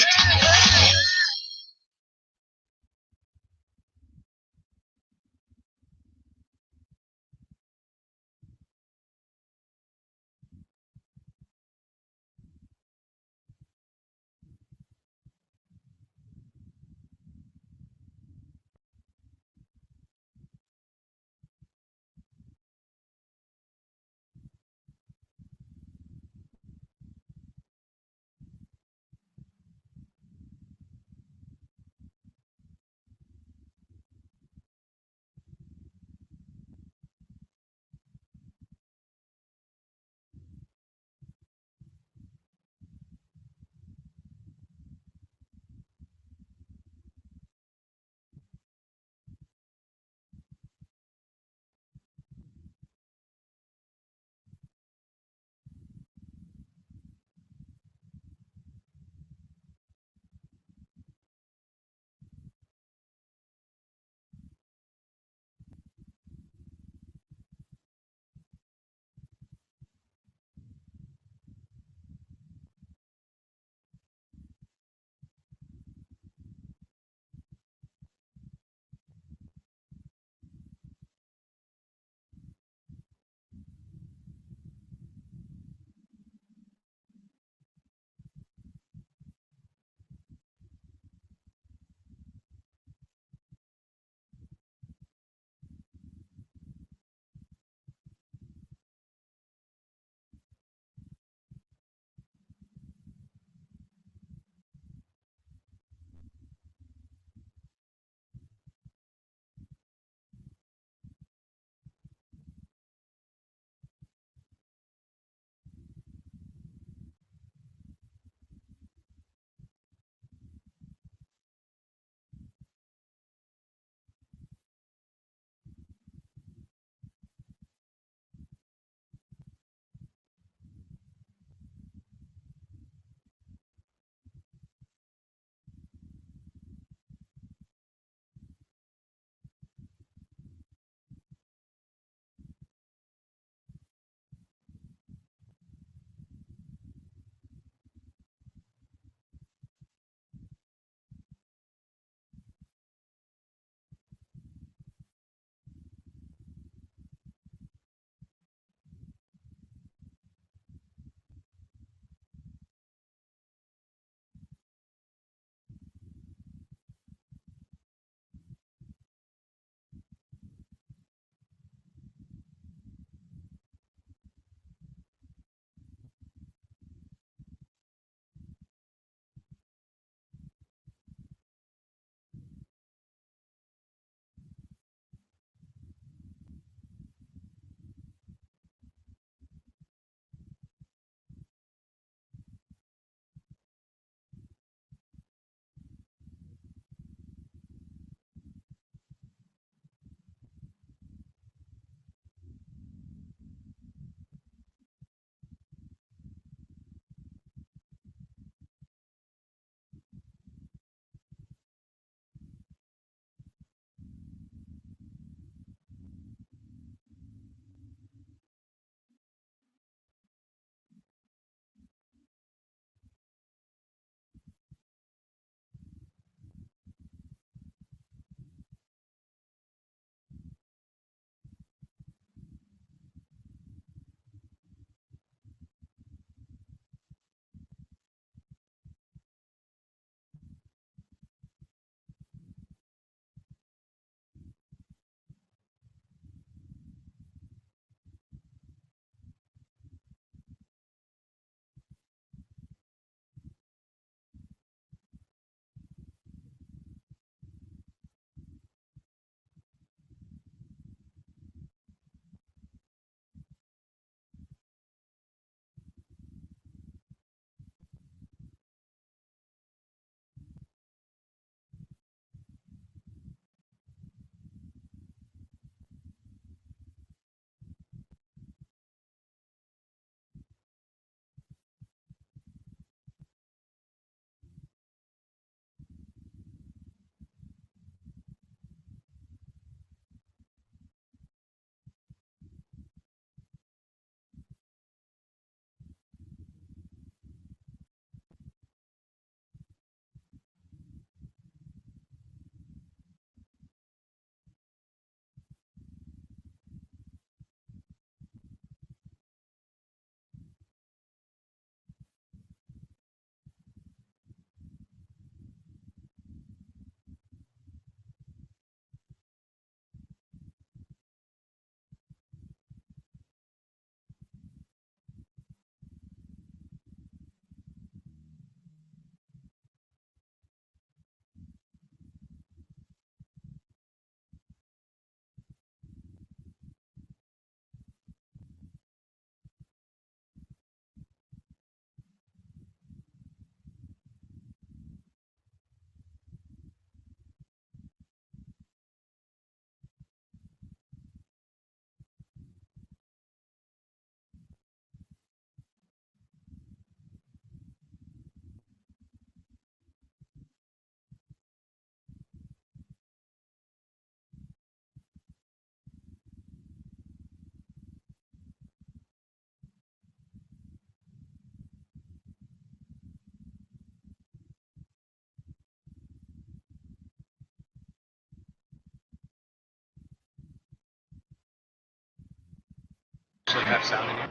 have sound in here.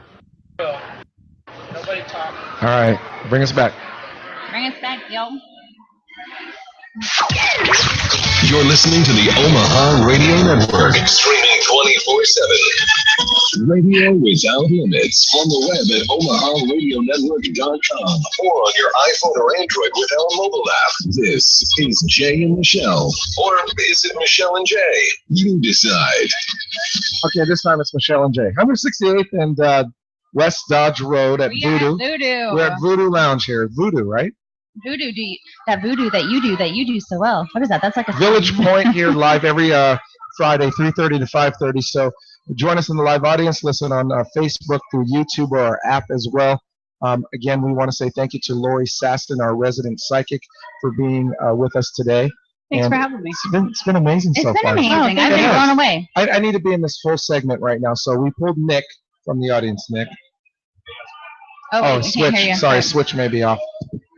All right, bring us back.
Bring us back, yo.
You're listening to the Omaha Radio Network, streaming 24/7. Radio without limits on the web at omaharadionetwork.com or on your iPhone or Android with our mobile app. This is Jay and Michelle, or is it Michelle and Jay? You decide.
Okay, this time it's Michelle and Jay. 168th and West Dodge Road at Voodoo.
Voodoo.
We're at Voodoo Lounge here. Voodoo, right?
Voodoo, that voodoo that you do so well. What is that? That's like a
Village
song.
Point here live every Friday, 3:30 to 5:30. So join us in the live audience. Listen on Facebook, through YouTube, or our app as well. Again, we want to say thank you to Lori Saston, our resident psychic, for being with us today.
Thanks
And
for having me.
It's been amazing so
It's been
far.
amazing. I've
It
been
has.
blown away.
I need to be in this whole segment right now. So we pulled Nick from the audience. Nick.
Oh,
Oh,
we can't
switch.
hear you.
Sorry, switch may be off.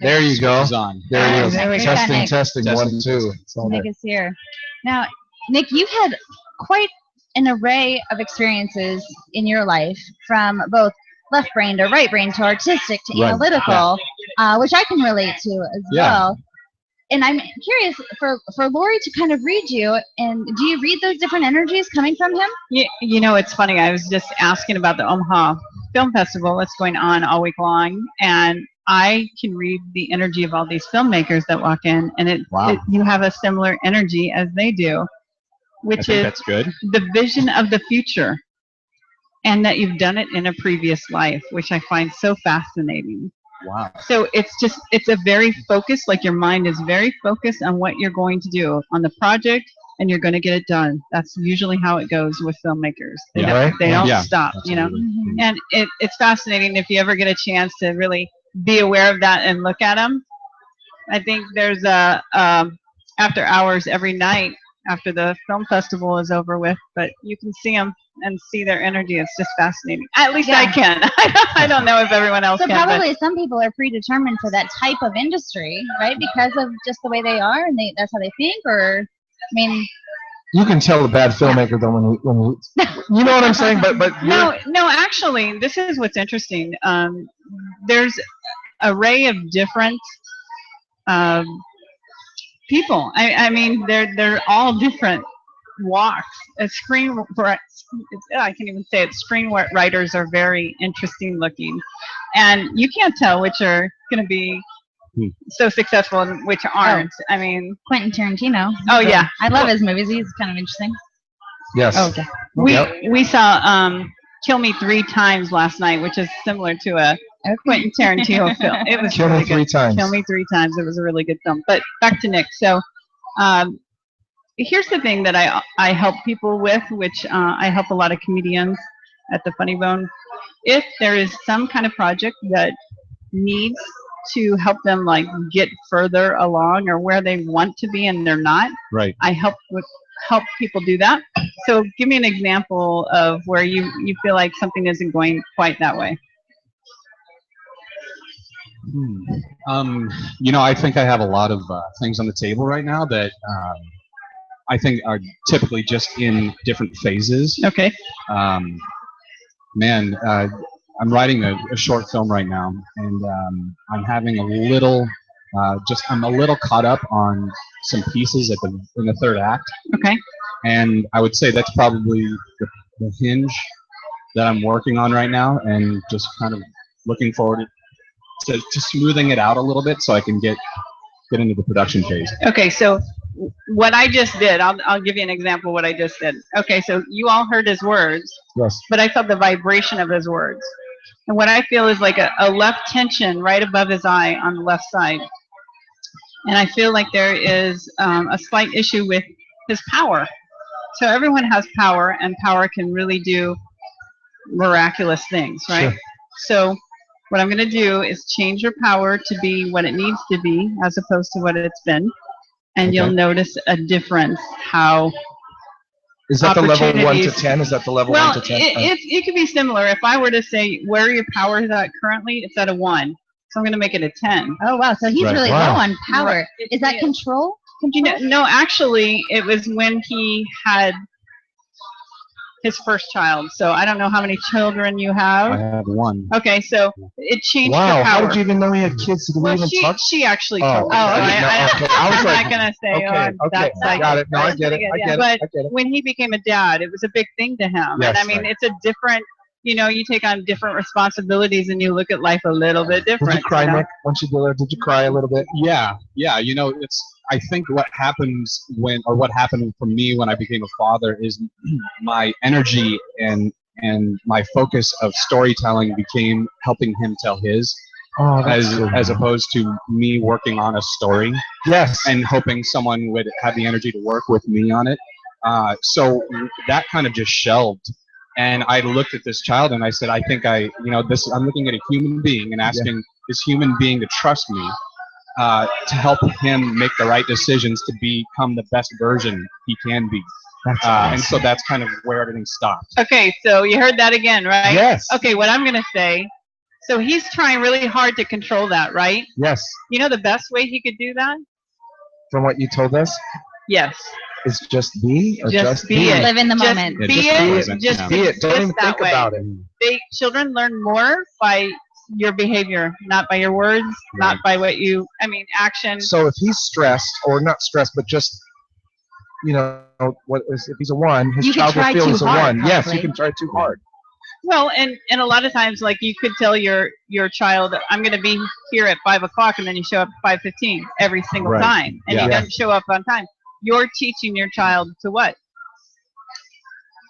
There you go.
Switch is on.
There
Oh,
it is.
there we go,
Testing,
Nick.
testing.
Testing.
1, 2. It's all
Nick
there.
is here. Now, Nick, you've had quite an array of experiences in your life, from both left brain to right brain to artistic to
Right,
analytical, which I can relate to as
Yeah.
well. And I'm curious for Lori to kind of read you, and do you read those different energies coming from him?
You know, it's funny. I was just asking about the Omaha Film Festival that's going on all week long, and I can read the energy of all these filmmakers that walk in, and you have a similar energy as they do, which is
That's good.
the vision of the future, and that you've done it in a previous life, which I find so fascinating.
Wow.
So it's a very focused, like your mind is very focused on what you're going to do on the project, and you're going to get it done. That's usually how it goes with filmmakers. They
Yeah.
don't,
Right.
they don't
Yeah.
stop, you know.
Absolutely.
And it's fascinating if you ever get a chance to really be aware of that and look at them. I think there's a after hours every night after the film festival is over with, but you can see them and see their energy. It's just fascinating. At least I
Yeah.
can. I don't know if everyone else
So
can. but-
probably some people are predetermined for that type of industry, right? Because of just the way they are, and that's how they think. Or, I mean,
You can tell a bad filmmaker though when you know what I'm saying. But
No, actually, this is what's interesting. There's an array of different people. I mean, they're all different walks. I can't even say it. Screenwriters are very interesting looking, and you can't tell which are going to be so successful and which aren't. I mean,
Quentin Tarantino.
Oh, yeah.
I love his movies. He's kind of interesting.
yes.
okay.
Yep.
We saw Kill Me 3 Times last night, which is similar to a Quentin Tarantino film. It was
Kill
really
Me 3
good.
times.
Kill Me 3 Times. It was a really good film. But back to Nick. So here's the thing that I help people with, which I help a lot of comedians at the Funny Bone. If there is some kind of project that needs to help them like get further along or where they want to be and they're not,
Right.
I help people do that. So give me an example of where you feel like something isn't going quite that way.
I think I have a lot of things on the table right now that I think are typically just in different phases.
Okay.
I'm writing a short film right now, and I'm having I'm a little caught up on some pieces in the third act,
Okay.
and I would say that's probably the hinge that I'm working on right now, and just kind of looking forward to smoothing it out a little bit so I can get into the production phase.
Okay. So what I just did, I'll give you an example of what I just did. Okay. So you all heard his words,
Yes.
but I felt the vibration of his words. And what I feel is like a left tension right above his eye on the left side. And I feel like there is a slight issue with his power. So everyone has power, and power can really do miraculous things, right?
Sure.
So what I'm going to do is change your power to be what it needs to be as opposed to what it's been. And you'll
Okay.
notice a difference how
Is that the level 1 to
opportunities.
10? Is that the level
well,
1 to 10?
it could be similar. If I were to say where are your powers at currently, it's at a 1. So I'm going to make it a 10.
Oh, wow. So he's
Right.
really
Wow.
low on power.
Right.
Is that control?
No, actually, it was when he had his first child. So I don't know how many children you
I
have.
have one.
Okay, so it changed
Wow,
the
how
power.
did you even know he had kids? Did we
Well,
even talk?
she actually
Oh,
told me.
okay.
So
No, okay. I was
I'm
like,
not gonna say.
okay,
Oh,
okay,
that's
got it. No, I get it. I get it. I
But
get it.
when he became a dad, it was a big thing to him. And
Yes,
I mean,
right.
it's a different. You take on different responsibilities and you look at life a little bit different.
Did you cry,
you know?
Nick? Once you did it, did you cry a little bit?
Yeah, yeah. It's. I think what what happened for me when I became a father is my energy and my focus of storytelling became helping him tell his,
Oh, that's
as opposed to me working on a story
yes.
and hoping someone would have the energy to work with me on it. So that kind of just shelved. And I looked at this child and I said, I think I'm looking at a human being and asking this human being to trust me to help him make the right decisions to become the best version he can be.
That's awesome.
And so that's kind of where everything stopped.
Okay, so you heard that again, right?
Yes.
Okay, what I'm gonna say. So he's trying really hard to control that, right?
Yes.
You know the best way he could do that?
From what you told us,
Yes.
is just be or
Just be it.
Live in the
Just
moment.
be
just
it.
present,
Just
yeah.
be it. Don't even
exist that
think
way.
about it.
Children learn more by your behavior, not by your words, not by what action.
So if he's stressed, or not stressed, but just, if he's a one, his
You can
child will
try
feel
too
he's a
hard,
one. Yes, you
probably.
can try too hard.
Well, and a lot of times, like you could tell your child, I'm going to be here at 5:00, and then you show up at 5:15 every single
Right.
time, and you
Yeah.
don't show up on time. You're teaching your child to what?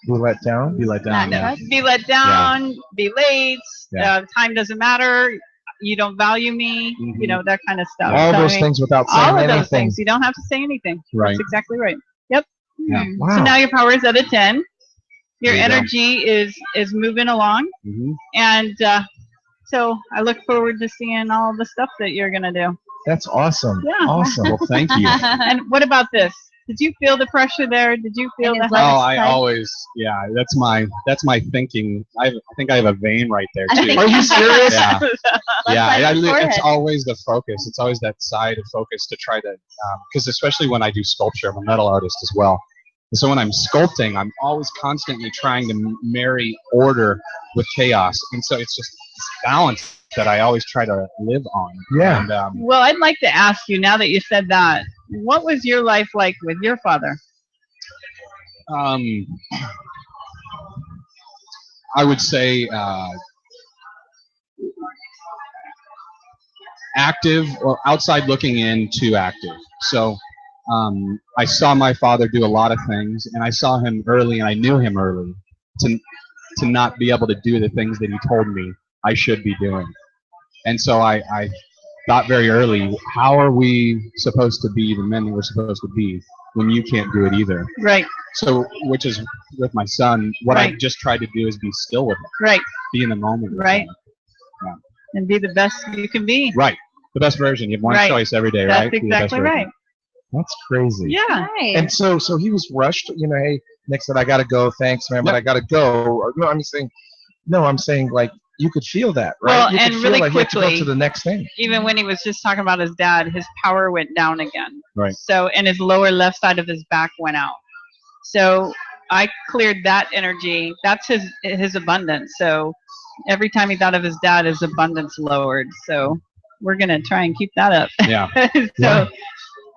Be let down.
Be let down.
Not
Yeah.
trust.
Be let down, be late,
Yeah.
time doesn't matter, you don't value me,
Mhm.
that kind of stuff.
All
So,
those things without saying
all of
anything.
those things. You don't have to say anything.
Right.
That's exactly right. Yep.
Yeah.
Wow.
So now your power is at a 10. Your
There you go.
energy is moving along,
Mhm.
and so I look forward to seeing all the stuff that you're gonna do.
That's awesome.
Yeah.
Awesome.
Well, thank you.
And what about this? Did you feel the pressure there? Did you feel
And
the
his left
Oh,
side.
I always, that's my thinking. I think I have a vein right there
I
too.
think-
Are you serious?
Yeah. Yeah,
side of the
it's
forehead.
always the focus. It's always that side of focus to try to, because especially when I do sculpture, I'm a metal artist as well. And so when I'm sculpting, I'm always constantly trying to marry order with chaos. And so it's just this balance that I always try to live on.
Yeah.
And,
Well, I'd like to ask you, now that you said that, what was your life like with your father?
I would say active, or outside looking in to active. So I saw my father do a lot of things, and I saw him early, and I knew him early to not be able to do the things that he told me I should be doing. And so I thought very early, how are we supposed to be the men that we're supposed to be when you can't do it either?
Right,
So, which is with my son, what I
Right.
just tried to do is be still with him,
right,
be in the moment with
Right.
him.
and be the best you can be.
Right. The best version. You have one
Right.
choice every day,
That's
right? Be the best
exactly
version.
right.
That's crazy.
Yeah.
Nice.
And so he was rushed. Hey, Nick said, I gotta go. Thanks, man, but
Yep.
I gotta go. Or, no, I'm saying like you could feel that, right?
Well,
you
and
could
really
feel like you had to go
quickly-
to the next thing.
Even when he was just talking about his dad, his power went down again.
Right.
So, and his lower left side of his back went out. So I cleared that energy. That's his abundance. So every time he thought of his dad, his abundance lowered. So we're gonna try and keep that up.
Yeah.
So
Yeah.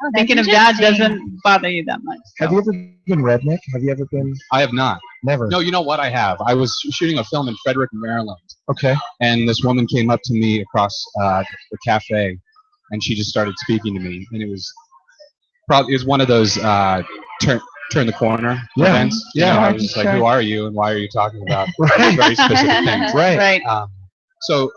Oh, that's
thinking of dad
interesting.
doesn't bother you that much.
Have
So.
you ever been redneck? Have you ever been?
I have not.
Never.
No, you know what I have? I was shooting a film in Frederick, Maryland,
Okay.
and this woman came up to me across the cafe, and she just started speaking to me, and it was one of those turn the corner
Yeah.
events.
Yeah.
I was just like,
Sure.
who are you, and why are you talking about
Right.
very specific things?
Right.
Right.
So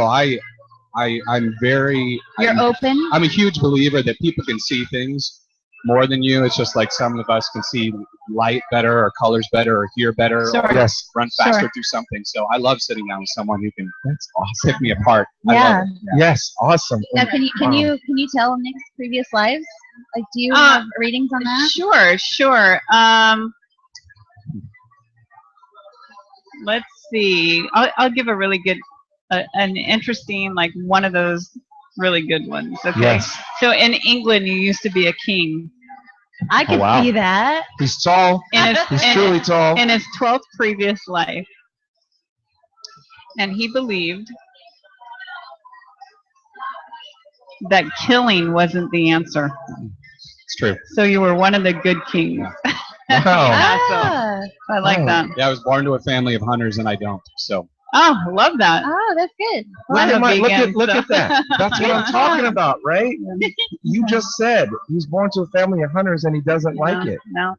I'm very.
You're open.
I'm a huge believer that people can see things more than you. It's just like some of us can see light better, or colors better, or hear better,
Sure.
or
Yes.
run faster
Sure.
through something. So I love sitting down with someone who can
That's awesome.
pick me apart. I
Yeah.
love it.
Yes. Awesome.
Now, can you tell Nick's previous lives? Like, do you have readings on that?
Sure. Let's see. I'll give a really good, an interesting, like one of those really good ones. Okay.
Yes.
So in England, you used to be a king,
I could
wow.
see that.
He's tall. He's truly tall.
In his 12th previous life. And he believed that killing wasn't the answer.
It's true.
So you were one of the good kings.
Wow.
Ah.
I like that.
Yeah, I was born to a family of hunters, and I don't. So
Oh, I love that.
Oh, that's good.
I'm a vegan,
Look
so-
at that. That's what I'm talking about, right? You just said he's born to a family of hunters and he doesn't like it.
No.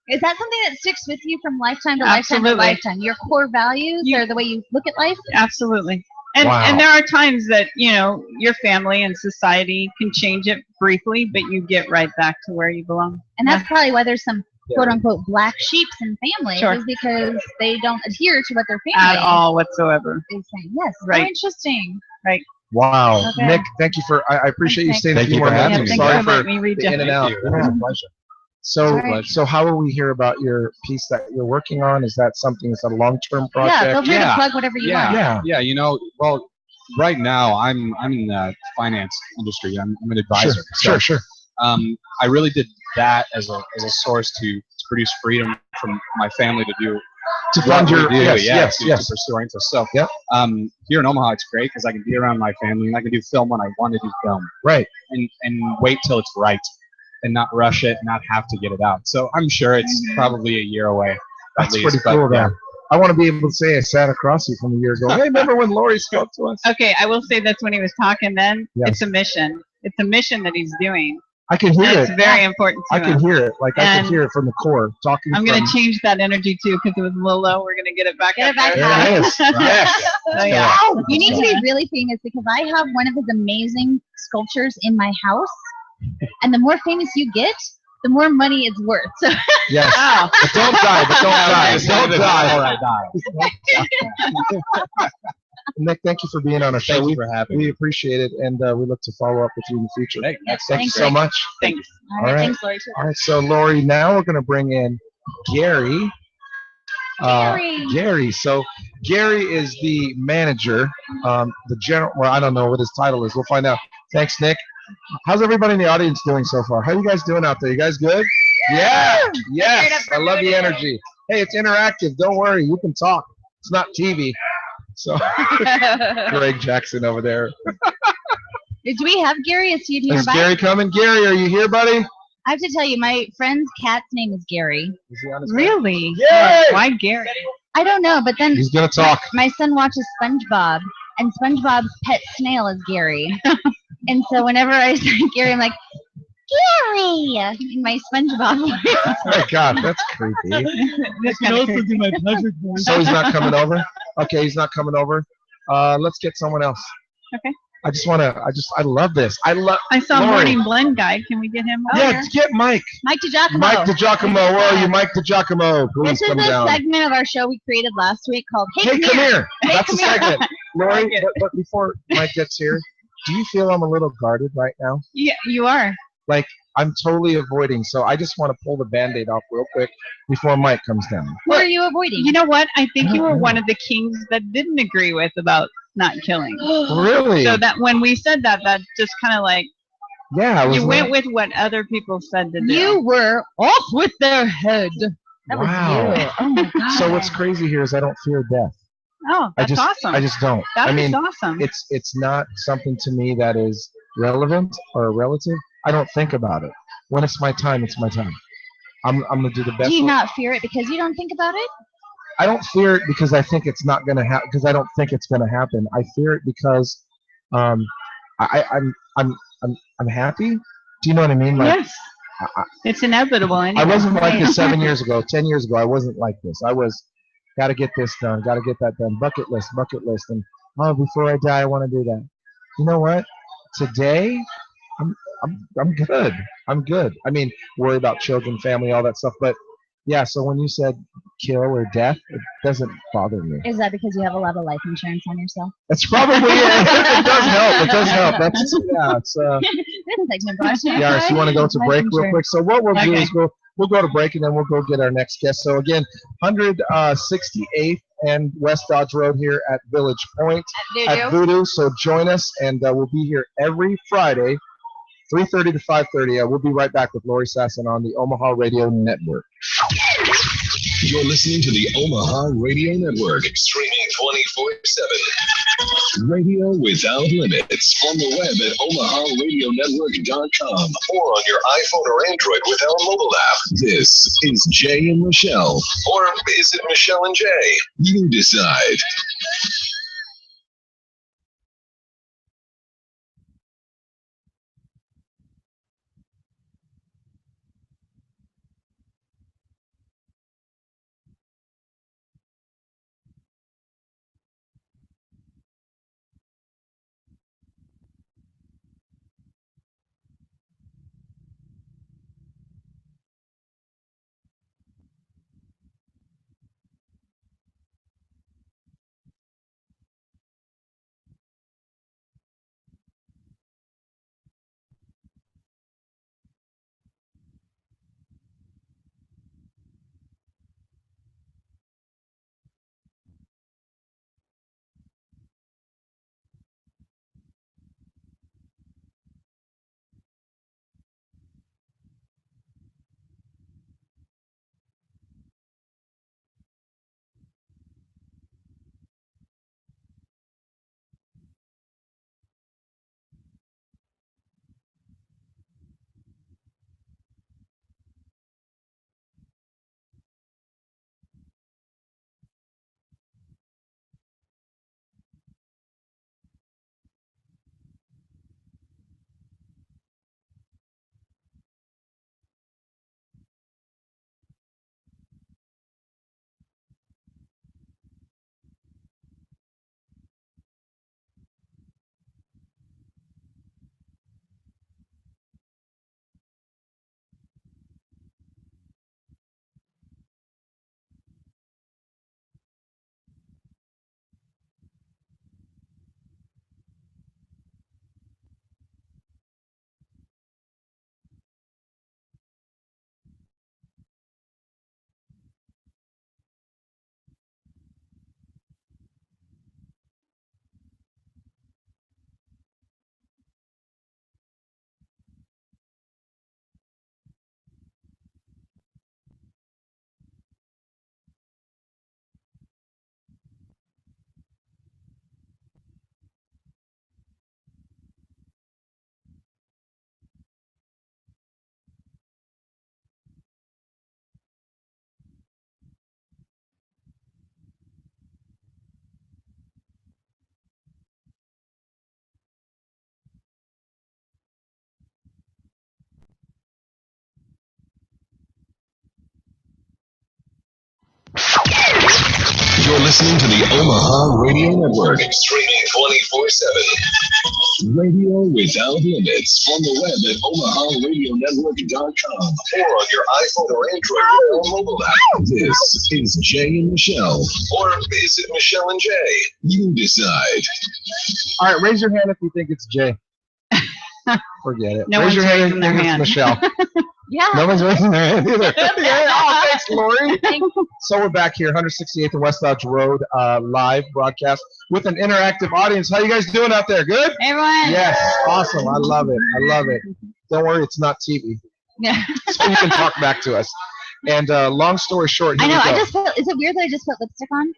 Is that something that sticks with you from lifetime to lifetime to
Absolutely.
lifetime? Your core values or the way you look at life?
Absolutely. And
Wow.
and there are times that, your family and society can change it briefly, but you get right back to where you belong.
And that's probably why there's some
Yeah.
quote unquote black sheeps in families,
Sure.
is because they don't adhere to what their family
At all whatsoever.
is saying. Yes,
Right.
very interesting.
Wow.
Okay.
Nick, thank you for, I appreciate you
Thanks,
staying a
Nick.
few more
Thank you for
minutes.
having
I'm
me.
sorry
for
for
letting me read
the in and out.
you.
It was a pleasure. So,
Alright.
so how will we hear about your piece that you're working on? Is that something that's a long-term project?
Yeah, feel free to
Yeah.
plug whatever you want.
Yeah.
Yeah. Well, right now I'm in the finance industry. I'm an advisor.
Sure.
I really did that as a source to produce freedom from my family to do
To
what
fund
we
your,
do,
yes.
to pursue our interests. So,
Yep.
here in Omaha, it's great because I can be around my family and I can do film when I want to do film,
Right.
and wait till it's right, and not rush it, not have to get it out. So I'm sure it's probably a year away. At
That's
least,
pretty
but,
cool,
yeah.
though. I want to be able to say I sat across you from a year ago. Hey, remember when Lori spoke to us?
Okay, I will say that's when he was talking then.
Yes.
It's a mission. It's a mission that he's doing.
I can hear
And
it.
it's very important to
I can
him.
hear it. Like I
And
can hear it from the core. Talking.
I'm going
from,
to change that energy too because it was a little low. We're going to get it back
Get
up
it back
there.
There it is. Yes.
So, yeah.
You need to be really famous because I have one of his amazing sculptures in my house. And the more famous you get, the more money it's worth. So
Yes.
Wow.
But don't die. But don't die.
Just
Don't
before
die.
I die.
Nick, thank you for being on our show.
Thank you for having me.
We appreciate it, and we look to follow up with you in the future.
Hey,
Thank you
Thanks,
so
Nick.
much.
Thanks.
all
All
right,
right.
thanks, Lori. Too.
All right, so Lori, now we're going to bring in Gary.
Gary.
So Gary is the manager, the general. Well, I don't know what his title is. We'll find out. Thanks, Nick. How's everybody in the audience doing so far? How you guys doing out there? You guys good? Yeah. Yes. I love the energy. Hey, it's interactive. Don't worry. You can talk. It's not TV. So Greg Jackson over there.
Do we have Gary? Is he
Is
nearby?
Gary coming? Gary, are you here, buddy?
I have to tell you, my friend's cat's name is Gary.
Is he on his way?
Really?
Yay!
Why Gary?
I don't know, but then
He's gonna talk.
my son watches SpongeBob, and SpongeBob's pet snail is Gary. And so whenever I say Gary, I'm like, Gary! In my SpongeBob voice.
Oh my God, that's creepy.
This kind of crazy.
do my pleasure voice.
So he's not coming over? Okay, he's not coming over. Let's get someone else.
Okay.
I love this. I
saw
Lori.
Morning Blend guy. Can we get him over?
Yeah, get Mike.
Mike DiGiacomo.
Mike DiGiacomo. Where are you, Mike DiGiacomo? Please
This is
come
a
down.
segment of our show we created last week called
Hey, come here.
Hey,
That's a
come here.
segment. Lori,
like it.
but before Mike gets here, do you feel I'm a little guarded right now?
Yeah, you are.
I'm totally avoiding, so I just want to pull the Band-Aid off real quick before Mike comes down.
Who are you avoiding?
You know what? I think you were one of the kings that didn't agree with about not killing.
Really?
So that when we said that just kind of like
Yeah, I was
you went with what other people said to do.
You were off with their head. That
Wow.
was you. Oh my god.
So what's crazy here is I don't fear death.
Oh, that's awesome.
I just don't.
That
I
is
mean,
awesome.
it's not something to me that is relevant or relative. I don't think about it. When it's my time, it's my time. I'm gonna do the best.
Do you not fear it because you don't think about it?
I don't fear it because I think it's not gonna happen. Because I don't think it's gonna happen. I fear it because, I'm happy. Do you know what I mean? Like,
Yes. It's inevitable anyway.
I wasn't like this 7 years ago, 10 years ago. I wasn't like this. I was, got to get this done, got to get that done. Bucket list, and before I die, I want to do that. You know what? Today, I'm good. I'm good. I mean, worry about children, family, all that stuff. But yeah, so when you said kill or death, it doesn't bother me.
Is that because you have a lot of life insurance on yourself?
That's probably it. It does help. It does help. That's it's
This segment brought to you
yeah. So you want to go to
by
break
life
real
insurance.
quick? So what we'll do
Okay.
is we'll go to break and then we'll go get our next guest. So again, 168th and West Dodge Road here at Village Point at Voodoo. So join us, and we'll be here every Friday 3:30 to 5:30. We'll be right back with Lori Sasson on the Omaha Radio Network.
You're listening to the Omaha Radio Network, streaming 24/7. Radio without limits on the web at omaharadionetwork.com or on your iPhone or Android with our mobile app. This is Jay and Michelle, or is it Michelle and Jay? You decide. You're listening to the Omaha Radio Network, streaming 24/7. Radio without limits on the web at omaharadionetwork.com or on your iPhone or Android with our mobile app. This is Jay and Michelle, or is it Michelle and Jay? You decide.
All right, raise your hand if you think it's Jay. Forget it.
No
raise
one's
your hand if
raising
you
their
think
hand.
it's Michelle.
Yeah.
No one's raising their hand either. Yeah. Oh, thanks, Lori. So we're back here, 168th and West Dodge Road, live broadcast with an interactive audience. How you guys doing out there? Good?
Hey, everyone.
Yes, awesome. I love it. I love it. Don't worry, it's not TV.
Yeah.
So you can talk back to us. And long story short,
I
here
know.
we
I
go.
just felt. Is it weird that I just put lipstick on?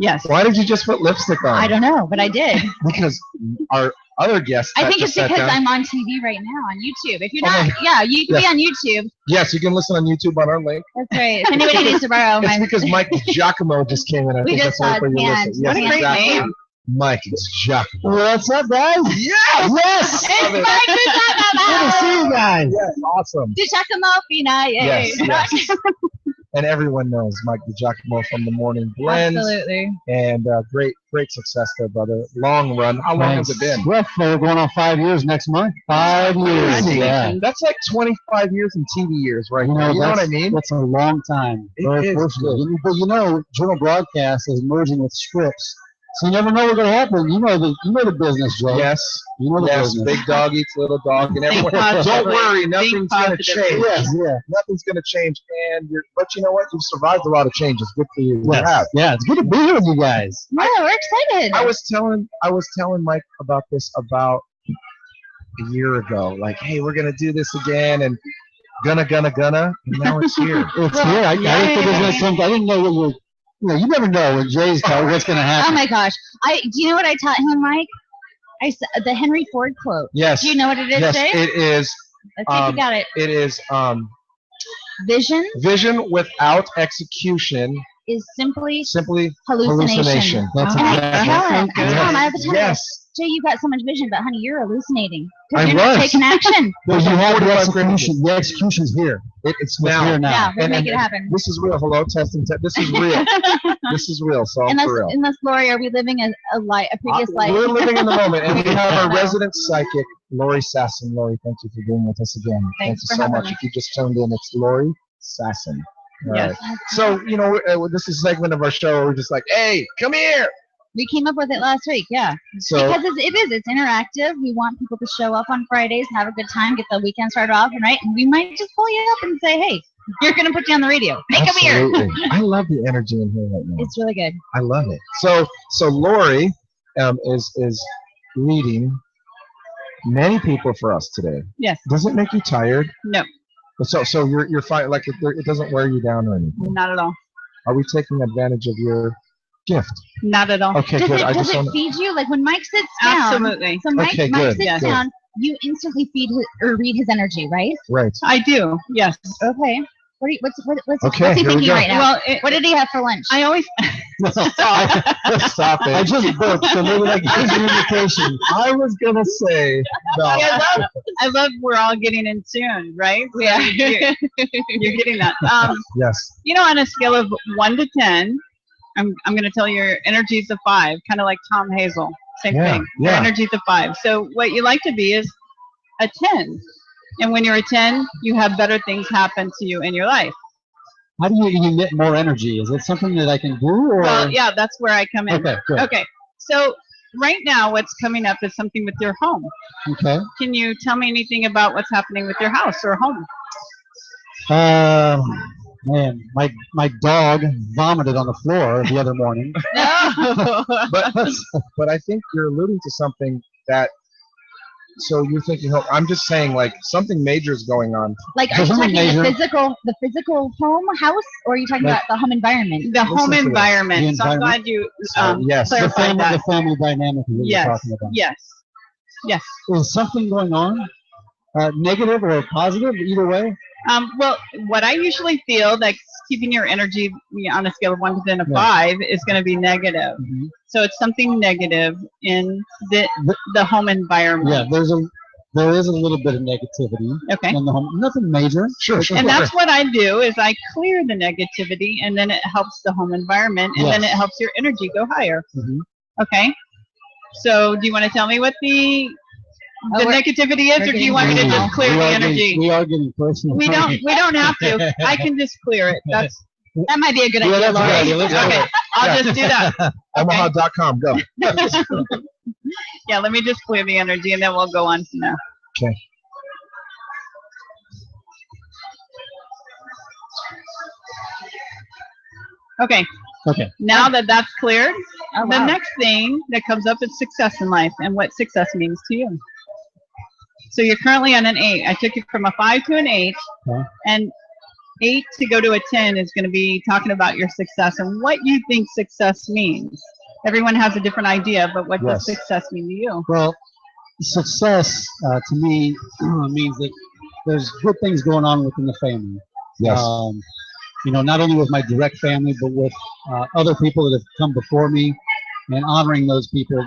Yes.
Why did you just put lipstick on?
I don't know, but I did.
Because our other guest.
I think
just
it's
sat
because
down.
I'm on TV right now on YouTube. If you're
Oh,
not, yeah, you can be on YouTube.
Yes, you can listen on YouTube on our link.
That's right. If anybody needs to borrow
It's
my,
because Mike Giacomo just came in. I
We
think
just
that's
saw
why you
Pan.
listen.
What a
Yes,
great
exactly.
name.
Mike Giacomo.
What's up, guys?
Yes!
Yes!
Love it.
It's
Good to
Giacomo.
see you guys.
Yes, awesome.
Giacomo Fina, yay.
Yes, yes. And everyone knows Mike Giacomo from the Morning Blends.
Absolutely.
And great success there, brother. Long run. How long has it been?
Well, we're going on 5 years next month. 5 years. Yeah.
That's like 25 years in TV years, right? You know what I
that's-
mean?
That's a long time.
It
Very
is
fortunate. But journal broadcast is merging with scripts. So you never know what's going to happen. You know the business, Joe.
Yes.
You know the
Yes,
business.
big dog eats little dog, and everyone.
positively.
Don't worry,
Think
nothing's going to
positively.
change.
Yes, yeah.
Nothing's going to change, but you know what? You've survived a lot of changes. Good for you. You
Yes.
have.
Yeah, it's good to be here with you guys.
Yeah, we're excited.
I was telling Mike about this about a year ago, like, hey, we're gonna do this again, and gonna, and now it's here.
It's here. I didn't think it was gonna come. I didn't know what you never know when Jay's told what's gonna
Oh
happen.
my gosh. Do you know what I taught him, Mike? The Henry Ford quote.
Yes.
Do you know what it is,
Yes,
Jay?
it is.
Let's see if you got it.
It is
Vision
vision without execution,
is simply
hallucination.
That's
And I
exactly.
tell him,
Yes.
I have to tell him,
Yes.
Jay, you got so much vision, but honey, you're hallucinating
I
because you're not
was.
taking action.
But you have the
45 grand.
execution. The execution's here.
It's
It's
now.
here now.
Yeah, we'll
And-
make
and-
it happen.
This is real. Hello, testing. This is real. This is real. So I'm for real.
Unless Lori, are we living a previous life?
We're living in the moment, and we have our resident psychic, Lori Sasson. Lori, thank you for being with us again.
Thanks
Thank
for
you so
having
much.
me.
If you just tuned in, it's Lori Sasson. All
Yes.
right. So, this is a segment of our show where we're just like, hey, come here.
We came up with it last week, yeah.
So,
Because it's interactive. We want people to show up on Fridays, have a good time, get the weekend started off, right? And we might just pull you up and say, hey, you're going to put you on the radio. Hey, come here.
absolutely. I love the energy in here right now.
It's really good.
I love it. So Lori is reading many people for us today.
Yes.
Does it make you tired?
No,
So you're fine. Like it doesn't wear you down or anything.
not at all.
Are we taking advantage of your gift?
Not at all.
Okay,
Does
good.
it,
I
does
just
it
want.
feed you? Like when Mike sits down,
Absolutely.
so Mike,
Okay,
Mike
good,
sits
good.
down, you instantly feed his, or read his energy, right?
Right.
I do. Yes.
Okay. What's
Okay,
what's he
here we
thinking
go.
right now?
Well,
What did he have for lunch?
I always.
Stop it.
I just burped, so maybe that gives you an indication.
I was gonna say. No.
I love we're all getting in tune, right? Yeah. You're getting that.
Yes.
On a scale of 1 to 10, I'm going to tell you your energy's a 5, kind of like Tom Hazel. Same
Yeah,
thing. Your
yeah.
energy's a 5. So what you like to be is a 10. And when you're a 10, you have better things happen to you in your life.
How do you emit more energy? Is it something that I can do, or?
Well, yeah, that's where I come in.
Okay, good.
Okay. So right now, what's coming up is something with your home.
Okay.
Can you tell me anything about what's happening with your house or home?
Man, my dog vomited on the floor the other morning.
No.
But I think you're alluding to something that. So you're thinking, I'm just saying, like something major is going on.
Like, are you
Something
talking
major.
the physical home house, or are you talking
Like-
about the home environment?
The home
Listen to this.
environment.
The
So I'm
environment.
glad you
Yes.
The
clarified that.
family dynamic is what
Yes.
you're talking about.
Yes. Yes.
Is something going on? Negative or positive, either way?
Well, what I usually feel like keeping your energy on a scale of 1 to 10 of
Yeah.
5 is going to be negative.
Mhm.
So it's something negative in the home
Yeah,
environment.
there is a little bit of negativity
Okay.
in the home. Nothing major.
Sure.
And that's what I do is I clear the negativity, and then it helps the home environment, and then it
Yes.
helps your energy go higher.
Mhm.
Okay. So do you want to tell me what the negativity is, or do you want me to just clear the energy?
We are getting personal.
We don't have to. I can just clear it.
That might be a good
Yeah,
idea,
that's a good
Lori.
idea. Let's go.
Okay, I'll just do that.
Omaha.com. Go.
Yeah, let me just clear the energy, and then we'll go on from there.
Okay.
Okay.
Okay.
Now that that's cleared,
Oh,
the
wow.
next thing that comes up is success in life and what success means to you. So you're currently on an 8. I took you from a 5 to an 8,
Okay.
and 8 to go to a 10 is going to be talking about your success and what you think success means. Everyone has a different idea, but what does
Yes.
success mean to you?
Well, success to me means that there's good things going on within the family.
Yes.
Not only with my direct family, but with other people that have come before me, and honoring those people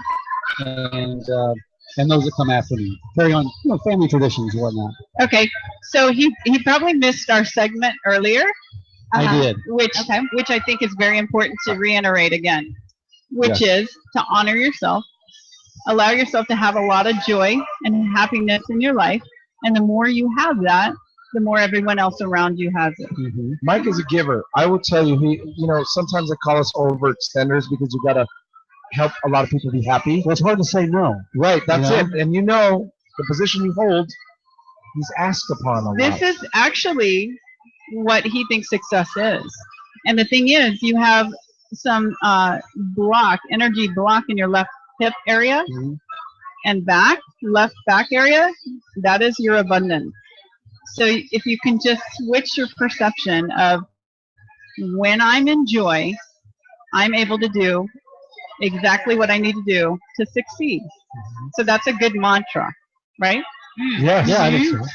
and those that come after me. Carry on, family traditions and whatnot.
Okay, so he probably missed our segment earlier,
I did.
which I think is very important to reiterate again, which is to honor yourself, allow yourself to have a lot of joy and happiness in your life, and the more you have that, the more everyone else around you has it.
Mm-hmm.
Mike is a giver. I will tell you, sometimes they call us overextenders because you got to help a lot of people be happy.
Well, it's hard to say no.
Right, that's
You
it. And the position you hold, he's asked upon a lot.
This is actually what he thinks success is. And the thing is, you have some energy block in your left hip area.
Mhm.
and back, left back area, that is your abundance. So if you can just switch your perception of when I'm in joy, I'm able to do exactly what I need to do to succeed. So that's a good mantra, right?
Yes.
Yeah, I think so.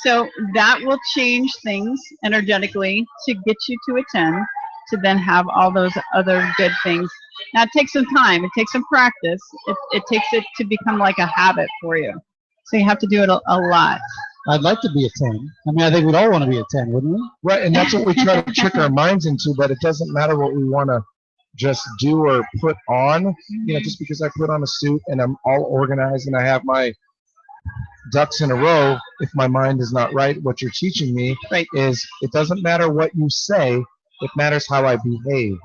So that will change things energetically to get you to a 10 to then have all those other good things. Now it takes some time, it takes some practice, it takes it to become like a habit for you. So you have to do it a lot.
I'd like to be a 10. I mean, I think we'd all want to be a 10, wouldn't we?
Right, and that's what we try to trick our minds into, but it doesn't matter what we want to just do or put on. You know, just because I put on a suit and I'm all organized and I have my ducks in a row, if my mind is not right, what you're teaching me
Right.
is it doesn't matter what you say, it matters how I behave.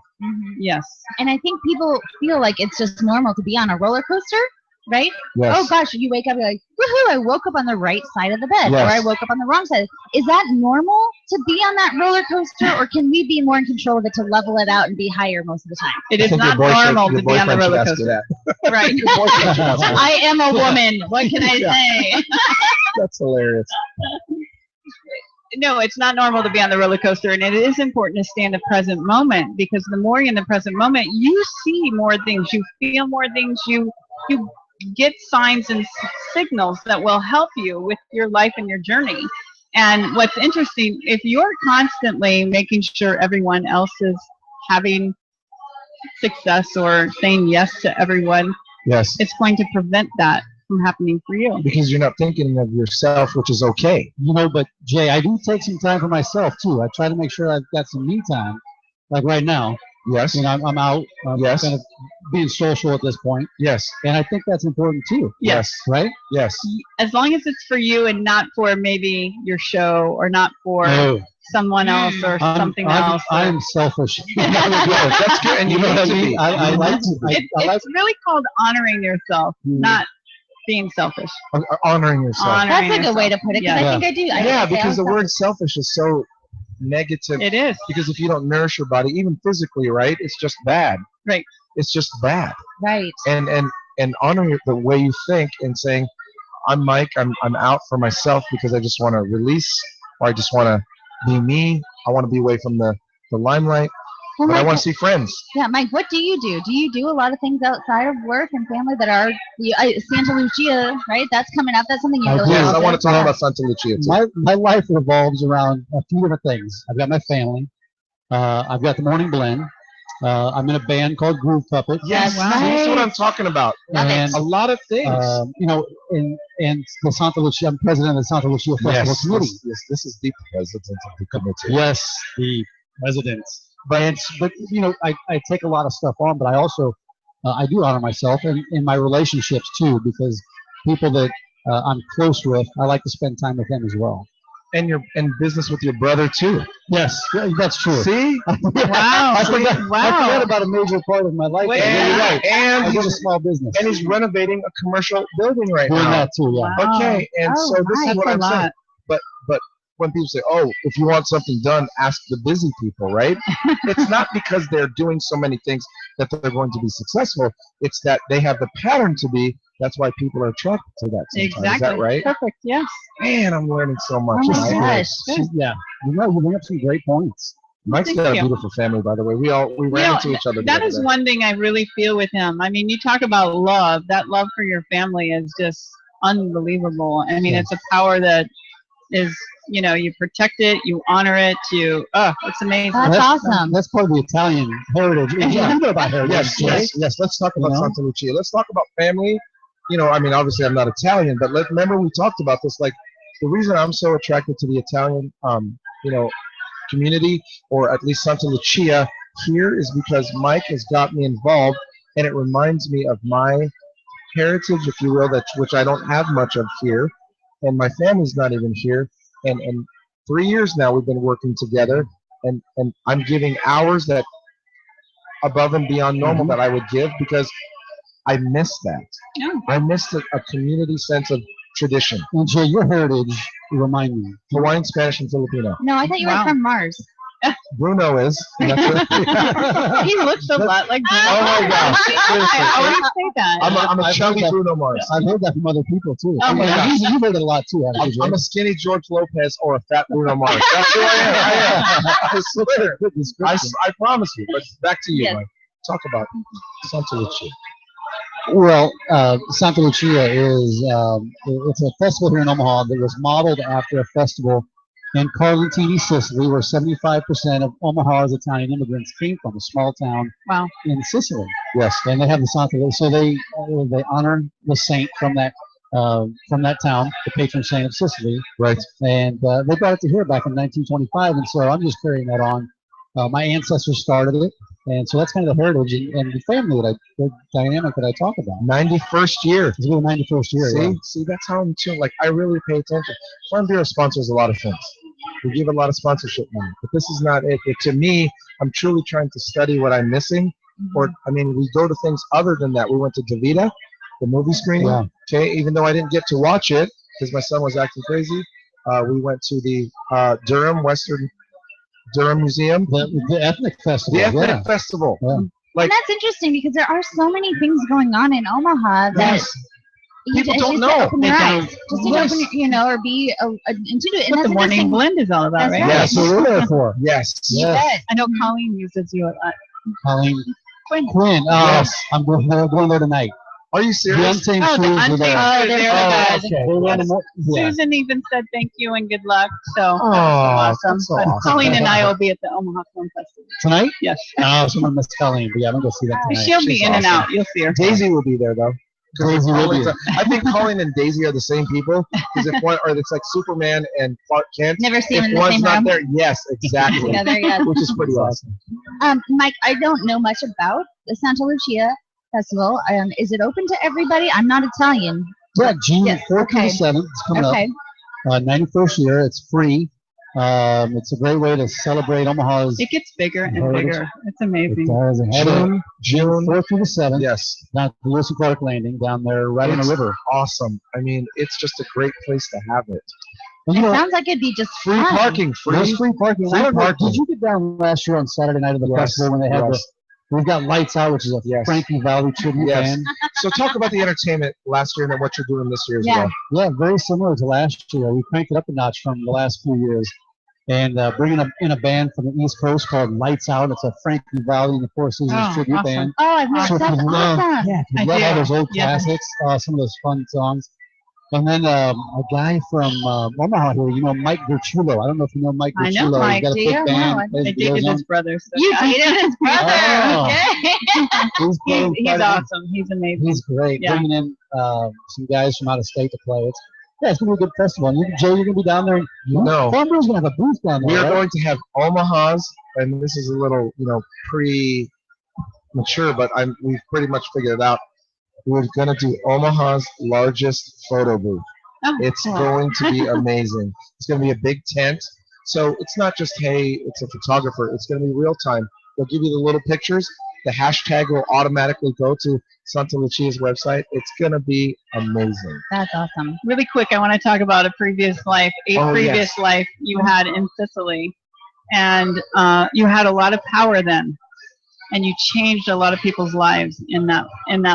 Yes.
And I think people feel like it's just normal to be on a roller coaster, right?
Yes.
Oh gosh, you wake up, you're like, woohoo, I woke up on the right side of the bed,
Yes.
or I woke up on the wrong side. Is that normal to be on that roller coaster, or can we be more in control of it to level it out and be higher most of the time?
It
I
is
think
not
your boyfriend-
normal
your
to be on the
boyfriend should
roller
ask you
coaster.
that.
Right.
Your boyfriend should ask you that.
I am a woman. What can I
Yeah.
say?
That's hilarious.
No, it's not normal to be on the roller coaster, and it is important to stay in the present moment, because the more you're in the present moment, you see more things, you feel more things, you get signs and signals that will help you with your life and your journey. And what's interesting, if you're constantly making sure everyone else is having success or saying yes to everyone,
Yes.
it's going to prevent that from happening for you.
Because you're not thinking of yourself, which is okay.
You know, but Jay, I do take some time for myself too. I try to make sure I've got some me time. Like right now,
Yes.
you know, I'm out,
Yes.
kind of being social at this point,
Yes.
and I think that's important too.
Yes.
Right?
Yes.
As long as it's for you and not for maybe your show or not for
No,
someone else or something else. or-
I'm selfish.
That's good. And you
know
need
what I
to
mean?
be.
I like to. I like
It's really called honoring yourself, not being selfish.
Honoring yourself.
Honoring
That's a good way to
yourself.
put it, because
Yeah.
I think I do.
Yeah, because the word selfish is so negative.
It is.
Because if you don't nourish your body, even physically, right, it's just bad.
Right.
It's just bad.
Right.
And honoring the way you think and saying, I'm Mike, I'm out for myself because I just want to release, or I just want to be me. I want to be away from the limelight,
Well,
but I
Mike,
want to see friends.
yeah, Mike, what do you do? Do you do a lot of things outside of work and family that are Santa Lucia, right? That's coming up. That's something you
I
really
do.
Yes,
love
I want to
doing.
talk about Santa Lucia too.
my life revolves around a few different things. I've got my family. I've got the morning blend. I'm in a band called Groove Puppet.
Yes,
That's
that's what
right.
I'm talking about.
Love it.
And
A lot of things.
you know, and the Santa Lucia. I'm president of the Santa Lucia Festival Committee.
This is the president of the committee.
Yes, the president. But you know, I take a lot of stuff on, but I also I do honor myself and in my relationships too, because people that I'm close with, I like to spend time with them as well.
And you're in business with your brother too.
Yes, that's true.
See?
Wow.
I forgot
Wow.
about a major part of my life.
Wait,
Yeah, you're
yeah.
right.
And
I got a
he's,
small business.
and he's renovating a commercial building right
Doing
now.
that too, yeah.
Wow.
Okay, and
Oh,
so this
my,
is what
That's
I'm
a
saying.
lot.
But when people say, "Oh, if you want something done, ask the busy people," right? It's not because they're doing so many things that they're going to be successful. It's that they have the pattern to be. That's why people are attracted to that. Sometimes.
Exactly.
Is that right?
Perfect. Yes.
Man, I'm learning so much.
Oh my
Mike.
gosh.
Yeah, you know, you bring up some great points.
Mike's
Thank
got a
you.
beautiful family, by the way. We ran into each other. the
That
other
is
day.
one thing I really feel with him. I mean, you talk about love. That love for your family is just unbelievable. I mean,
Yeah.
it's a power that is, you know, you protect it, you honor it, it's amazing.
That's awesome.
That's part of the Italian heritage.
Yeah.
You know about heritage.
Yes. Let's talk about
You know?
Santa Lucia. Let's talk about family. You know, I mean, obviously I'm not Italian, but remember we talked about this. Like, the reason I'm so attracted to the Italian, you know, community, or at least Santa Lucia here, is because Mike has got me involved, and it reminds me of my heritage, if you will, which I don't have much of here, and my family's not even here. And 3 years now we've been working together, and I'm giving hours that above and beyond normal that I would give, because I miss that.
Yeah.
I miss a community sense of tradition.
And Jay, your heritage, remind me.
Hawaiian, Spanish, and Filipino.
No, I thought you were
Wow.
from Mars.
Bruno is. And that's it.
He looks a lot like Bruno.
Oh my gosh! Seriously.
I always say that.
I'm a
I've
chubby
heard that.
Bruno Mars.
I've heard that from other people too.
Oh my gosh.
You've heard it a lot too, haven't you,
I'm
Jay?
a skinny George Lopez or a fat Bruno Mars. That's who I am. I swear.
Good description.
I promise you. But back to you,
Yes.
Mike. Talk about Santa Lucia.
Well, Santa Lucia is it's a festival here in Omaha that was modeled after a festival in Carlentini, Sicily, where 75% of Omaha's Italian immigrants came from, a small town
Wow.
in Sicily.
Yes.
And they have the Santa Lucia, so they honor the saint from that town, the patron saint of Sicily.
Right.
And they brought it to here back in 1925, and so I'm just carrying that on. My ancestors started it, and so that's kind of the heritage and the family the dynamic that I talk about.
91st year.
It's really 91st year.
See,
Yeah.
see, that's how I'm tuned. Like, I really pay attention. Farm Bureau sponsors a lot of things. We give a lot of sponsorship money, but this is not it. To me, I'm truly trying to study what I'm missing. Or, I mean, we go to things other than that. We went to Davida, the movie screening.
Yeah.
Okay, even though I didn't get to watch it because my son was acting crazy. We went to the Western Durham Museum,
The ethnic festival.
the ethnic
yeah.
festival.
Yeah.
Like,
And that's interesting because there are so many things going on in Omaha that
yes, people
it's
don't
just
know.
to open your
They
eyes.
don't.
Just to
Yes.
open your, or be into it. And
What
that's
the morning
interesting.
blend is all about,
That's
right?
right.
Yeah, so we're there for.
Yes.
You
Yes.
bet.
I know Colleen uses you a lot.
Colleen
Quinn.
Quinn.
Yes.
I'm going there tonight.
Are you
The
serious?
Untamed
Oh, the
Shrews are
Untamed
there.
Shrews,
they're
there
good.
it is.
Okay. We're running more- yeah.
Susan even said thank you and good luck. So
Oh,
that's awesome.
that's so
But
awesome.
Colleen and I will be at the Omaha Film Festival.
Tonight?
Yes.
Oh, someone missed Colleen, but yeah, I'm going to go see that tonight.
She'll be
She's
in and
awesome.
out. You'll see her.
Daisy will be there though.
Daisy will be there.
I think Colleen and Daisy are the same people because if one, or it's like Superman and Clark Kent.
Never see them
If
in the
one's
same
not
room.
there, yes, exactly.
Together, yes.
Which is pretty awesome.
Mike, I don't know much about the Santa Lucia Festival. Is it open to everybody? I'm not Italian.
Yeah, June
Yes,
4th
okay.
to the 7th. It's coming
Okay.
up. 91st year. It's free. It's a great way to celebrate Omaha's.
It gets bigger and
Heritage.
bigger. It's amazing.
June 4th through the 7th.
Yes,
Down at the Lewis and Clark Landing, down there right on the
It's
river.
awesome. I mean, it's just a great place to have it.
And,
It
you know,
sounds like it'd be just
Free
fun.
parking,
there's
free.
free parking.
Free
I don't know,
parking.
did you get down last year on Saturday night of the
Yes,
festival when they had
yes.
we've got Lights Out, which is a
Yes.
Frankie Valley tribute
Yes.
band.
So talk about the entertainment last year and then what you're doing this year as
Yeah.
well.
Yeah, very similar to last year. We cranked it up a notch from the last few years. And bringing in a band from the East Coast called Lights Out. It's a Frankie Valley and the Four Seasons
Oh,
tribute
awesome.
band.
Oh, I've heard
So if
that's
you love-
awesome.
Yeah,
I
you love all
do.
those old
Yeah.
classics, some of those fun songs. And then a guy from Omaha here, you know, Mike Virtulo. I don't know if you know Mike Virtulo.
I know Mike.
He's got a
Do
big
you?
band.
No, I
plays
I
the
dated
Arizona.
his brother. So
You dated his brother.
Oh.
Okay.
He's playing
he's
quite a bit.
awesome. He's amazing.
He's great.
Yeah.
Bringing in some guys from out of state to play. It's gonna be a good festival. And Joe, you're gonna be down there.
No.
Farm Brew's gonna have a booth down
We
there.
are
right?
going to have Omaha's, and this is a little, mature, but we've pretty much figured it out. We're going to do Omaha's largest photo booth.
Oh,
It's
cool.
going to be amazing. It's going to be a big tent. So it's not just, hey, it's a photographer. It's going to be real time. They'll give you the little pictures. The hashtag will automatically go to Santa Lucia's website. It's going to be amazing.
That's awesome.
Really quick, I want to talk about a previous life,
Oh,
previous
yes.
life you had in Sicily, and you had a lot of power then, and you changed a lot of people's lives in that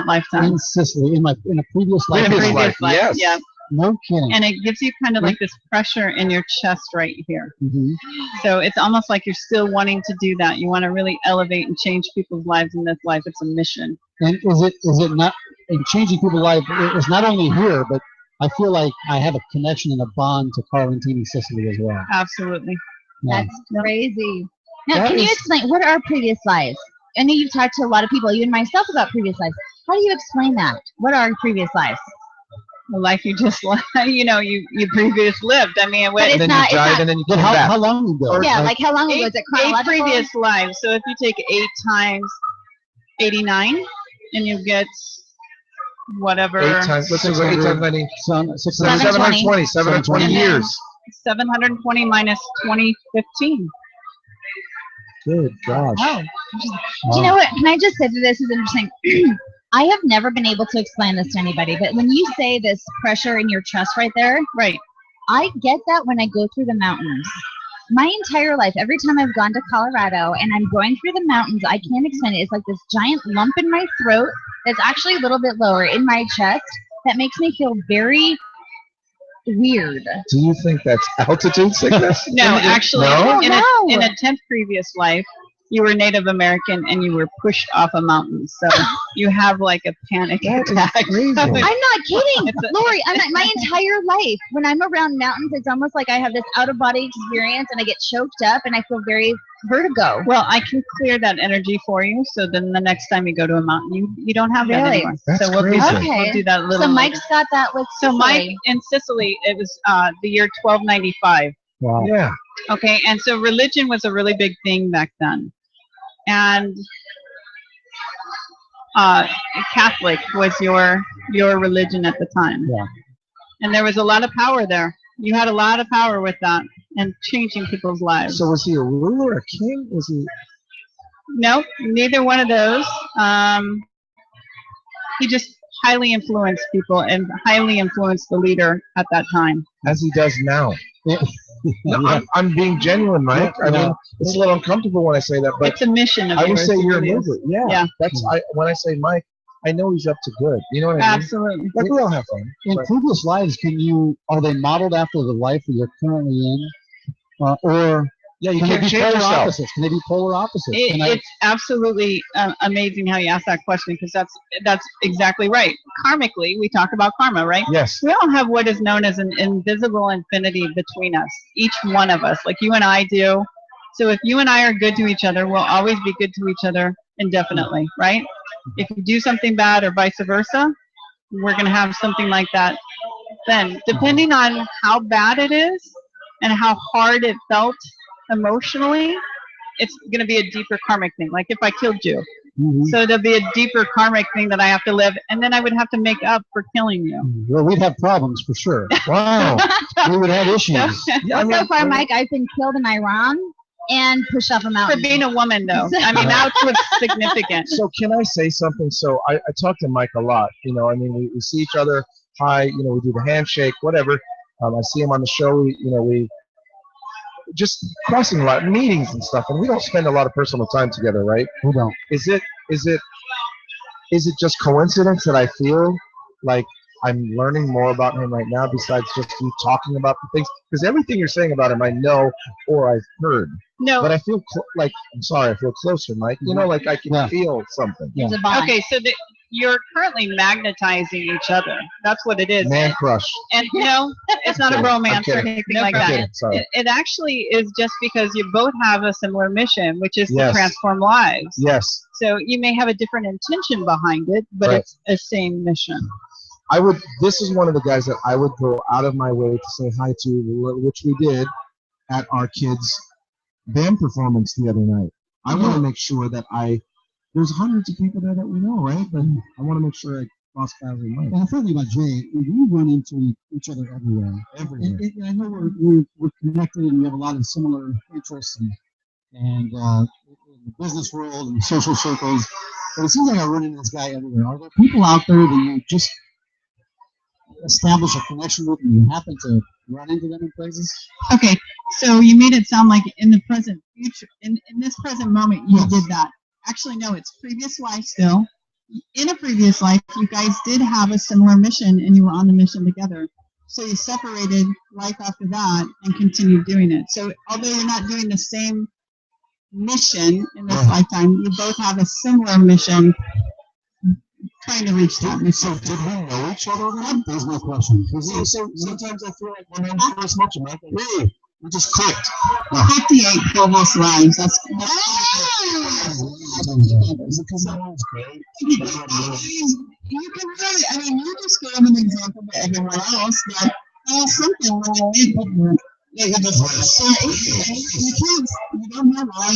lifetime.
in Sicily in a previous life.
In a
Previous
previous
life, yes.
yeah,
No kidding.
and it gives you kind of like this pressure in your chest right here.
Mhm.
So it's almost like you're still wanting to do that. You want to really elevate and change people's lives in this life. It's a mission.
And is it not in changing people's life? It's not only here, but I feel like I have a connection and a bond to Carlentini, Sicily as well.
Absolutely.
Yeah.
That's crazy. Now,
That
can you
is-
explain what are previous lives? I know you've talked to a lot of people, even myself, about previous lives. How do you explain that? What are previous lives?
The life you just you previous lived. I mean,
But
And
it's
then
not-
you
it's
died,
not-
and then you
But
came
how
back.
long ago?
Yeah, like how long ago is it
eight
chronological?
previous lives. So if you take 8 times 89, and you get whatever
8 times. Let's do 8 times 90.
720.
720
And then-
years.
720 minus 2015.
Good gosh.
Oh. Do you know what? Can I just say that this is interesting? I have never been able to explain this to anybody, but when you say this pressure in your chest right there,
Right.
I get that when I go through the mountains. my entire life, every time I've gone to Colorado and I'm going through the mountains, I can't explain it. It's like this giant lump in my throat that's actually a little bit lower in my chest that makes me feel very weird.
Do you think that's altitude sickness?
No, actually,
No?
in
No.
a 10th previous life, you were Native American and you were pushed off a mountain. So you have like a panic
That is
attack.
crazy.
So
I'm not kidding,
It's a-
Lori. My entire life, when I'm around mountains, it's almost like I have this out of body experience, and I get choked up, and I feel very vertigo.
Well, I can clear that energy for you. So then the next time you go to a mountain, you don't have that
Really?
anymore.
That's
so we'll
crazy.
do that.
Okay.
We'll do that a little.
So
later.
Mike's got that with.
So Mike
Sicily.
in Sicily, it was the year 1295.
Wow.
Yeah.
Okay, and so religion was a really big thing back then, and Catholic was your religion at the time.
Yeah.
And there was a lot of power there. You had a lot of power with that and changing people's lives.
So was he a ruler, a king? Was he?
No, neither one of those. He just highly influenced people and highly influenced the leader at that time.
As he does now.
Yeah.
No,
Yeah.
I'm being genuine, Mike. I mean, it's a little uncomfortable when I say that, but
It's a mission of
I would
yours.
say
it
you're a
really is.
mover. Yeah.
Yeah.
That's when I say Mike, I know he's up to good. You know what I mean?
Absolutely.
Like we all have fun.
In
but-
previous lives, are they modeled after the life that you're currently in, or
Yeah, you
can they
can't
be
change
polar
yourself.
opposites? Can they be polar opposites? Can I-
It's absolutely amazing how you ask that question, because that's exactly right. Karmically, we talk about karma, right?
Yes.
We all have what is known as an invisible infinity between us, each one of us, like you and I do. So if you and I are good to each other, we'll always be good to each other indefinitely, right? If you do something bad or vice versa, we're going to have something like that then. Depending on how bad it is and how hard it felt emotionally, it's going to be a deeper karmic thing. Like if I killed you.
Mhm.
So there'll be a deeper karmic thing that I have to live, and then I would have to make up for killing you.
Well, we'd have problems for sure.
Wow.
We would have issues.
Yeah, I
So
mean,
far, Mike, I've been killed in Iran and pushed off a
For
mountain.
being a woman, though. I mean, that's what's significant.
So can I say something? So I talk to Mike a lot. You know, I mean, we see each other. Hi. You know, we do the handshake, whatever. I see him on the show. We just crossing a lot of meetings and stuff, and we don't spend a lot of personal time together, right?
We don't.
Is it just coincidence that I feel like I'm learning more about him right now besides just you talking about the things? Because everything you're saying about him, I know or I've heard.
No.
But I feel like, I'm sorry, I feel closer, Mike. You know, like I can
Yeah.
feel something.
Yeah.
It's a bond.
Okay, so you're currently magnetizing each other. That's what it is.
Man crush.
And no, it's not a
I'm
romance or
kidding.
anything
No
like
I'm
that.
kidding, sorry.
It actually is just because you both have a similar mission, which is to
Yes.
transform lives.
Yes.
So you may have a different intention behind it, but
Right.
it's a same mission.
This is one of the guys that I would go out of my way to say hi to, which we did at our kids' band performance the other night. I want to make sure that there's hundreds of people there that we know, right? But I want to make sure I cross paths with Mike.
And the thing about Jay, we run into each other everywhere.
Everywhere.
And I know we're connected and we have a lot of similar interests and in the business world and social circles. But it seems like I run into this guy everywhere. Are there people out there that you just establish a connection with and you happen to run into them in places?
Okay, so you made it sound like in the present future, in this present moment, you
Yes.
did that. Actually, no, it's previous life still. In a previous life, you guys did have a similar mission and you were on the mission together. So you separated life after that and continued doing it. So although you're not doing the same mission in this lifetime, you both have a similar mission trying to reach that mission.
So did we know each other then? There's no question. So sometimes I feel like when I'm first met you, Mike, really, we just clicked.
58 previous lives. That's
Is it because that one's great?
you can really, I mean, you just gave an example to everyone else that there's something when you meet people that you just say, you don't know why.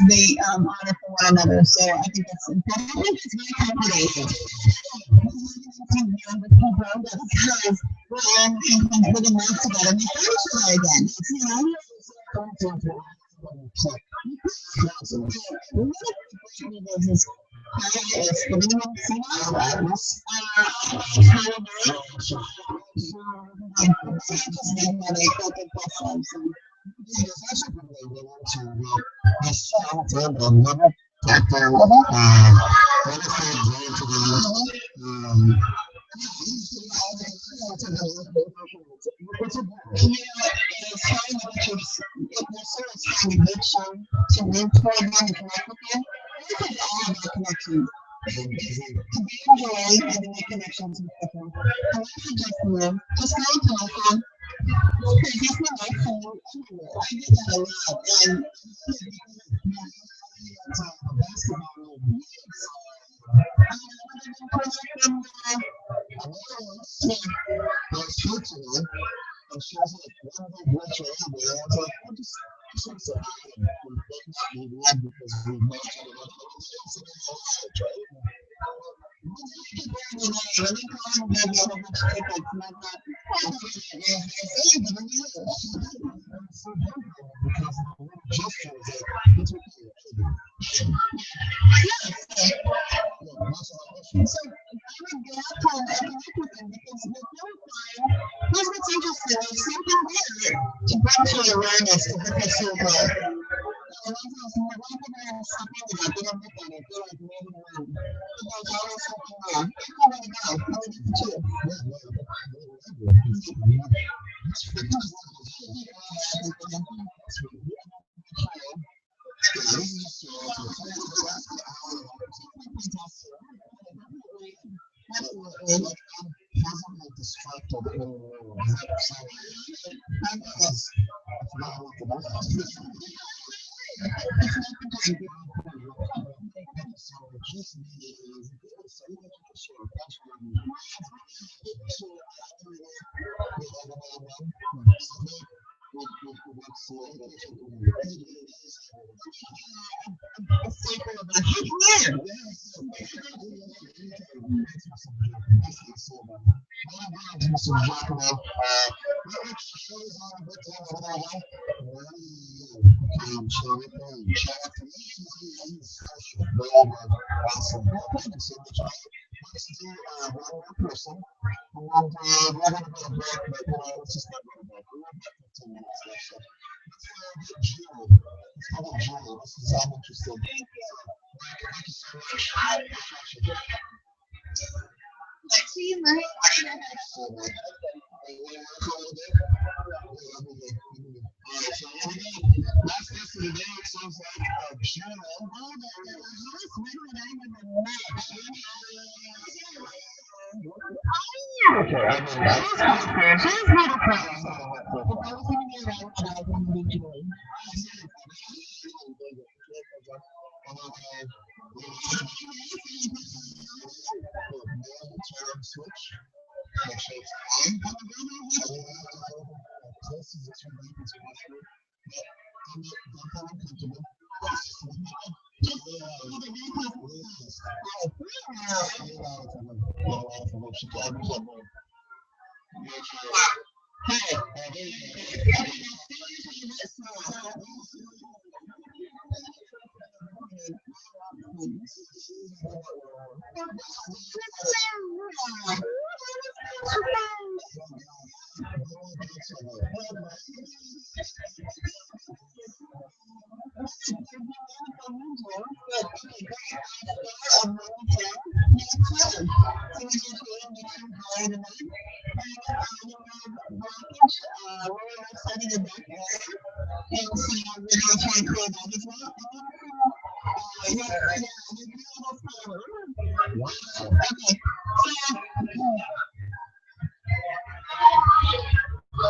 They honor for one another. So I think that's important. I think it's very comforting. Because we're in life together, we find each other again. You know. To move toward them and connect with them. This is all about connections. To be enjoyed and to make connections with people. And that's just me. Just go to my phone. Just my phone. I do that a lot. And here's what's interesting. There's something there to bring to your awareness to help you feel good. And one thing is, when people are something that they don't look at it, they're like maybe one. But there's always something there. I know where to go. I know what to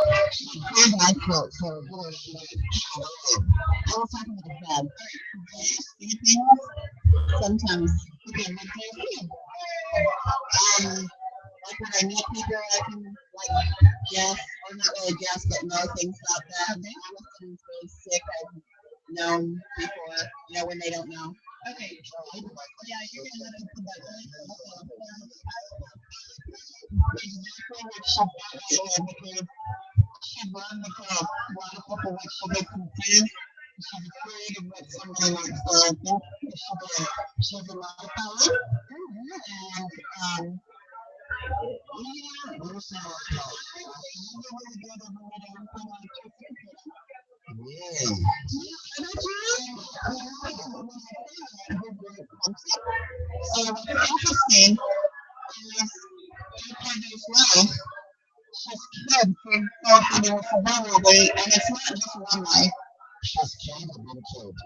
do. Here's my quote. So, I was talking to Dad. These things sometimes, okay, like when I meet people, I can like guess, or not really guess, but know things about them. They know if someone's really sick. I've known before, when they don't know. Okay. Yeah, you're gonna let them come back. Exactly what she did because she learned because a lot of people like she gets confused. She's afraid of what somebody might say. I think she's a lot of power. And so what's interesting is as well. She's killed for having a survivor, and it's not just one life. She's killed or been killed.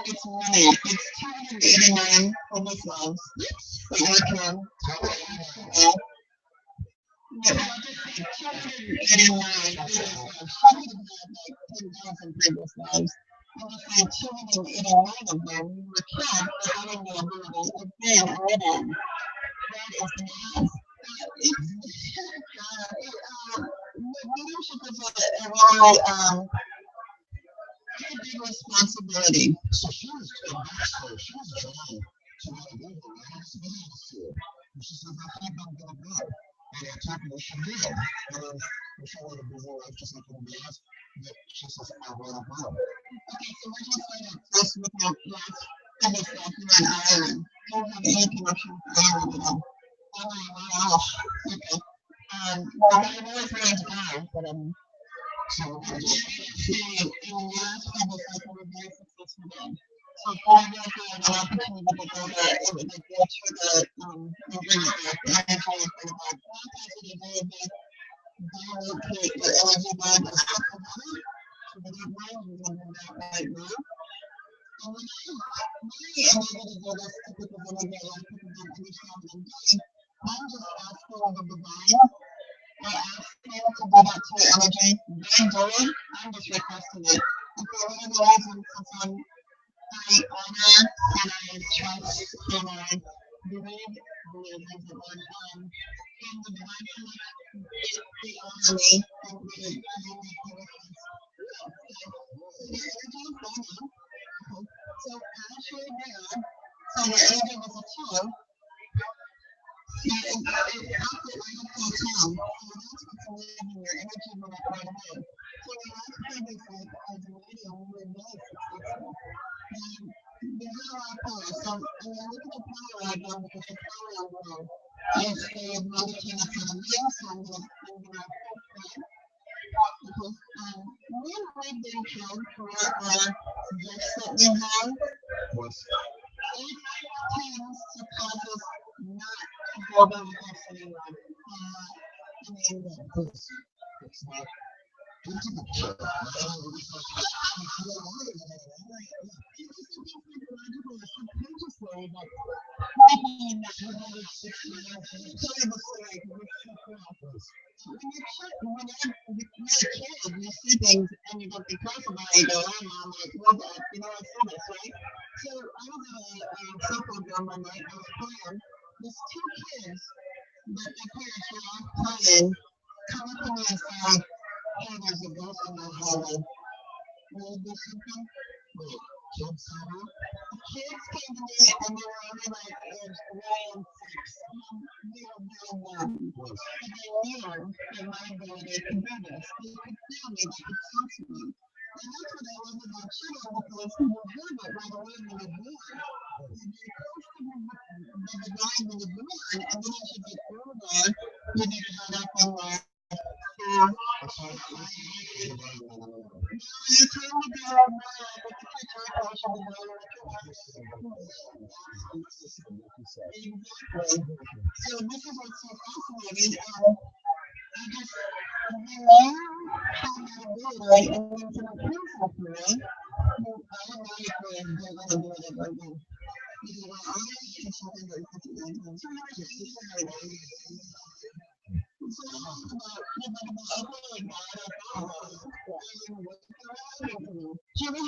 It's many. It's 289 homeless lives that were killed. Yeah, 289 homeless lives. She could have had like 10,000 previous lives. And just like 289 of them were killed for having the ability to ban a living. That is the news. Leadership is a really a big responsibility. So she was she was trying to leave her last meetings here. And she says, I think I'm going to go. And I told her what she did. And she wanted a busy life just like everybody else. But she says, I want to go. Okay, so we're just going to first look at last episode here in Ireland. Do you have any connection with Ireland at all? Oh, wow. Okay. Well, I always wanted to go, but so in the last episode, we were very successful then. So for me, I had an opportunity to go there. It was like go to the agreement there, the energy and for the board. One positive way of it, they will create the energy board of supplemental. So they don't mind you doing that right now. And when I am able to do this to people's energy, a lot of people don't understand what I'm doing. I'm just asking the divine. I asked him to do that to your energy. They do it. I'm just requesting it. And for whatever reason, since I honor and I trust and I believe as it was in the divine connection, they honor me and they make me request. So the energy is going on. So actually, so the energy was a two. It output right up to a 10. So that's what's amazing. Your energy went up right away. So the last previous week as a medium, we were really successful. And they had a lot of power. So when I look at the power diagram, because the power on one is a medium that's on a male, so I'm going to put that. When we've been held for our gifts that we have, it tends to cause us not to go over the gifts anymore. I mean, it's not. Into the chair. Subconsciously, but maybe in that 160 story, when you're a kid, you see things and you don't think twice about it. You go, oh, mom, like, what the, I saw this, right? So I was at a softball game one night. I was playing. There's two kids that their parents were all playing. Come up to me and say, hey, there's a ghost in my hallway. Will you do something? Wait, kids saw her? The kids came to me and they were only like age 3 and 6. They were very young. But they knew that my ability to do this. They could feel me, they could sense me. And that's what I love about children because you have it right away when you're born. And you're close to the divine when you're born, and then as you get older, you get caught up in life. So, so this is what's so fascinating. I just learn how to do it right, and then to the principle for me, automatically they're going to do it every day. Because I always get something that puts it in. So it's about opening God up. Julie,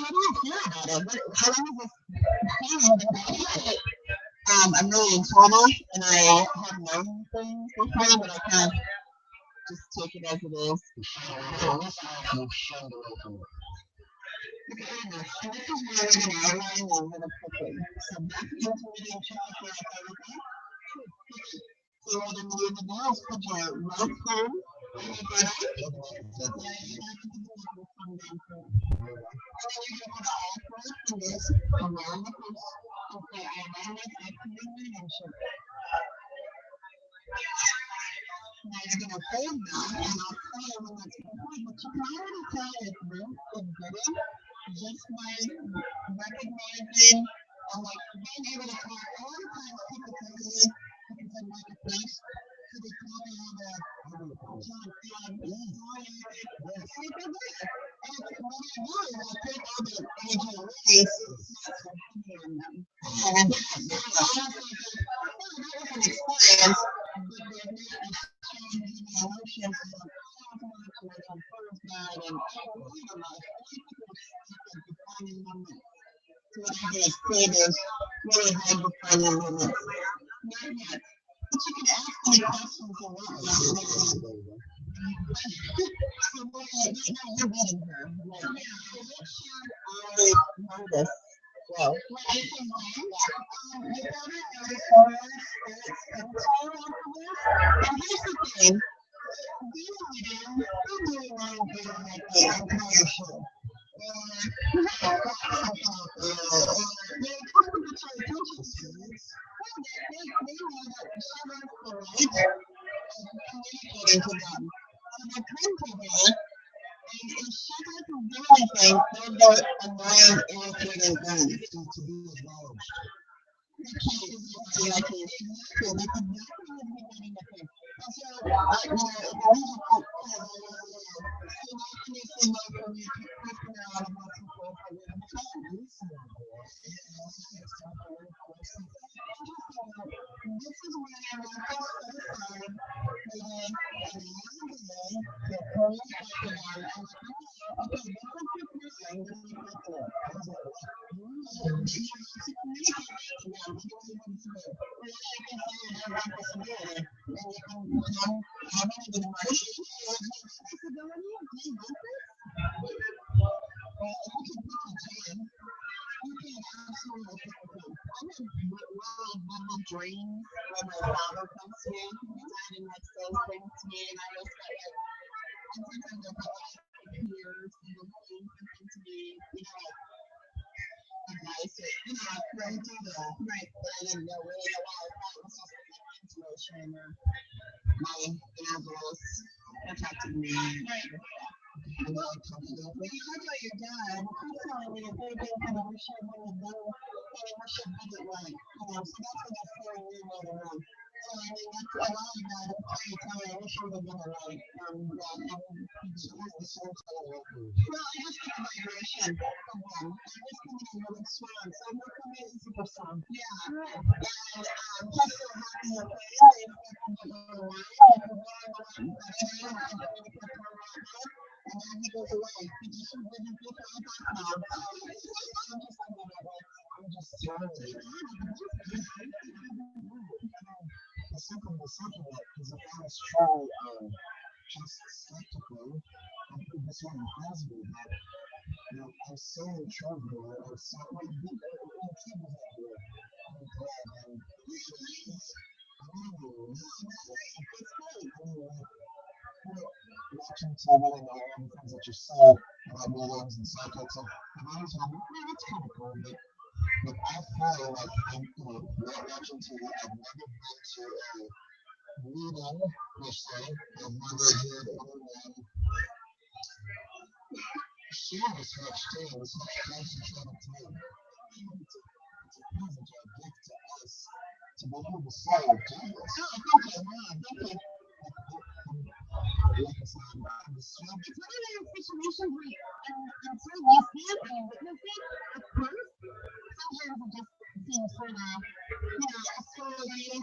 how do you feel about it? How long has this been? I'm really internal, and I have known things before, but I kind of just take it as it is. And this is where we're going to outline and really quickly. So back into meeting chapter everything. So what I'm going to do is put your right thumb on your butt. So that you have to do the thumb down first. And then you're going to put all four fingers around the face and say, I am activating my handshake. Now you're going to hold that, and I'll tell you when that's complete, but you can already tell if root is good just by recognizing and like being able to talk. A lot of times people tell me because I'm like a face, so they tell me how to and what I do is I take all the energy away so it's not so heavy on them. And that was an experience, but they're not exchanging emotions and and feels bad and overwhelmed enough. I think we're stuck at defining moments. So what I do is create those really hard defining moments. Not yet. But you can ask any questions you want. So right now you're reading her. Right. So what should I notice? Well, what I can learn, you gotta notice more spirits and tone afterwards. And here's the thing. Being a leader, don't really want to be like the entire show. Or just to get your attention to this. Well, they know that she wants the right communicating to them. So they come to her, and if she doesn't do anything, they'll go annoying, irritating things. To be acknowledged. They can't exactly like this. So that's exactly what we're wanting to do. And so, if the music so why can you say no for me? Question her out of what's in for the time. This is where I want to set aside maybe an hour a day that Chloe talked about. And okay, this is your plan. This is your plan. You have to communicate that to them. What do you want to do? Or you can say you don't want disability. And you can have any depression or disability. Do you want this? Well, if you can pick a time, you can absolutely pick a time. I have really vivid dreams when my father comes to me. My dad and like says things to me, and I just get like, and sometimes I feel like peers and they're saying something to me, advice or, right, do that. Right. But I didn't know really know why. I thought it was just like intuition or my inner voice protecting me. Right. Well, when you talk about your dad, he's telling me if anything kind of wish I would have done, and wish I did it right. So that's what that's feeling me later on. So I mean, that's a lot of that. I tell you, I wish I would have done it right. And the same thing. Well, I just think of vibration of them. I'm just coming in really strong. So I'm not coming in super strong. Yeah. And just so happy your family is getting to go around. If you really want to communicate to a lot better. And then he goes away. He just wouldn't be for a back now. I'm just thinking about that. I'm just trying to. The second that is if I was truly just skeptical, I think this one has me that I'm so intrigued with it. I'm so intrigued with it. I'm glad and it's great. I mean, watching TV and all the things that you see about meetings and psychics, and I've always wondered, that's kind of cool, but I feel like I'm, not watching TV, I've never been to a meeting, per se, I've never heard anyone share this much time, this much concentrated time. It's a privilege, a gift to us to be able to say, do this. Oh, thank you, wow, thank you. Like I said, I'm disturbed. It's one of those situations where until you see it and you witness it up close, sometimes it just seems sort of, isolated.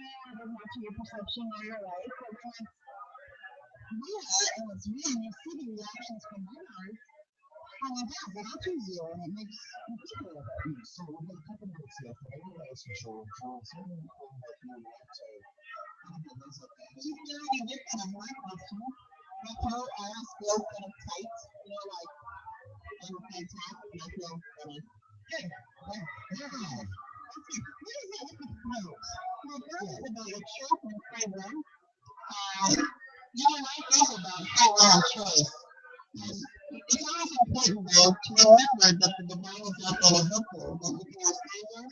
of watching your perception of your life, but when it's real and it's real and you see the reactions from others, and it does, it alters you and it makes you think a little bit. So we're going to take a minute here for anyone else who's your something that you want to keep doing it different is my question. My throat always feels kind of tight, you know, like I'm tight, and I feel kind of good. Yeah. Okay. What is that with the throat? Well, throat is about your choke and fiber. Your life is about free will and choice. It's always important, though, to remember that the divine is not going to help you, that you can have angels,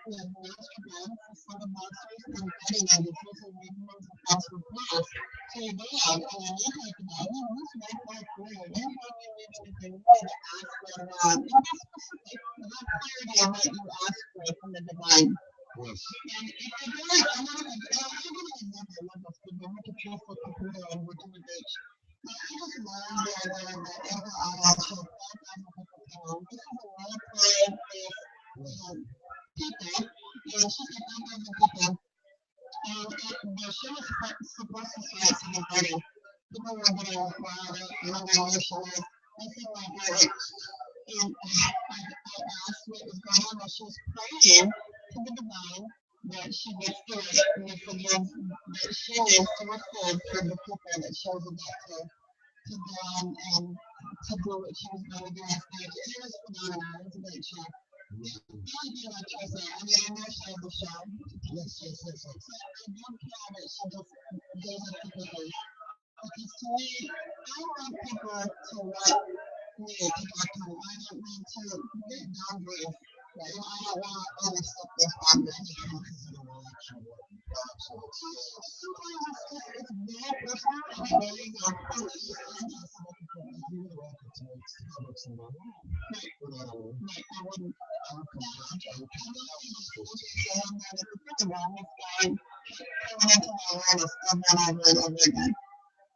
you have master gods, ascended masters, and guiding angels and movements of cosmic laws. So you're God, and you need like that. You must make that clear. Anytime you need anything, you need to ask for it. And be specific, have clarity on what you ask for from the divine. Yes. And if you do it, I'm going to give you an example. I love this. The Roman Catholic computer and Virginia Beach. I just love the idea that every audience should have 5,000 people come on. This is a military-based people, and she's got 5,000 people. And the show is supposed to start at 7:30. People were getting wild out, and I'm not sure. I think like, and I asked what was going on, and she was praying to the divine that she gets through it, and the forgives that she needs to withhold for the people that she was about to go on and to do what she was going to do on stage. It was phenomenal. It was a great show. The only thing I try to say, I mean, I know she has a show. Yes. So I don't care that she just goes up to people. Because to me, I want people to like me to talk to them. I don't want to get boundaries. I don't want to overstep those boundaries. Sometimes it's very personal and very I wouldn't. Coming into my awareness over and over and over again.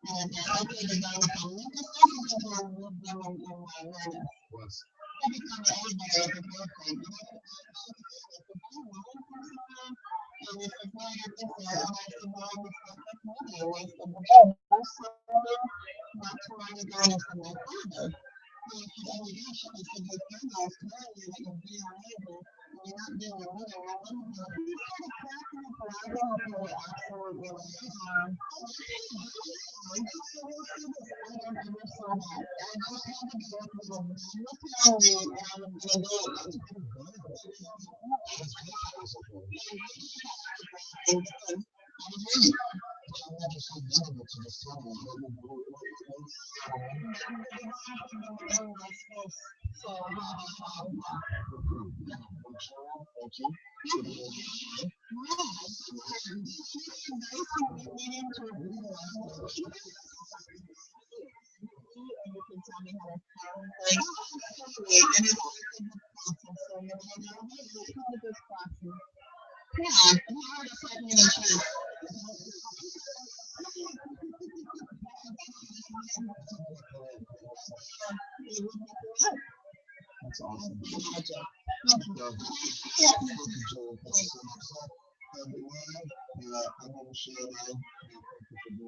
And okay, divine, if I'm looking for something to remove them in my awareness. I become everybody at the birthday. But if I'm looking for something, and if it's not your business, and I see why it's not like maybe a waste of the day. There's something not too long ago from my father. Well, if you only do should be figured out, telling you that you're being able, and you're not being a leader, you're letting go. You started cracking up laughing with your absolutely like, I don't ever saw that. I just had to go with the man telling me that I was going to do it. That's awesome. I'm going to share that. Thank you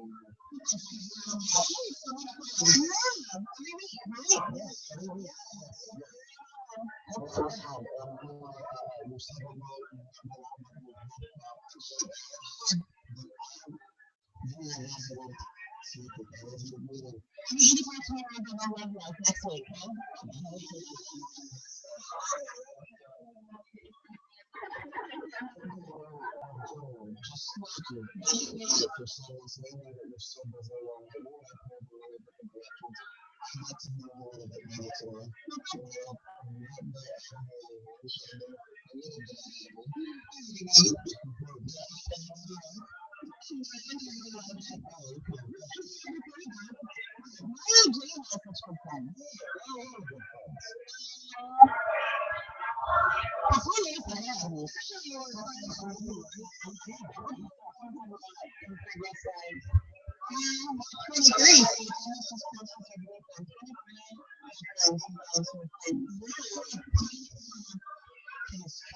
next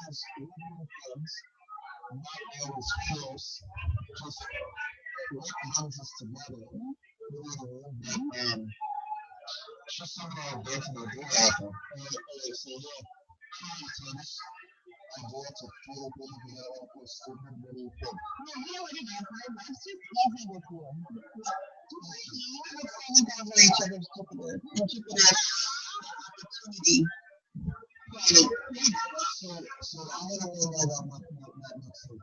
week.
not always close, just what brings us together. She's somebody I definitely do offer. And so, yeah, politics, I go to feel good because I don't feel stupid when you think. No, you know what it is, right? I'm super easy with you. I would say you guys are each other's Jupiter. And Jupiter is opportunity. So I'm gonna go that next week.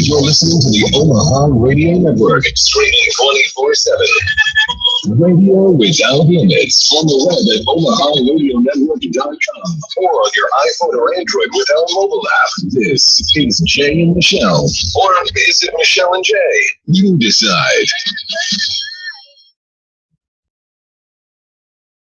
You're listening to the Omaha Radio Network, streaming 24/7. Radio without limits on the web at omaharadionetwork.com or on your iPhone or Android with our mobile app. This is Jay and Michelle, or is it Michelle and Jay? You decide.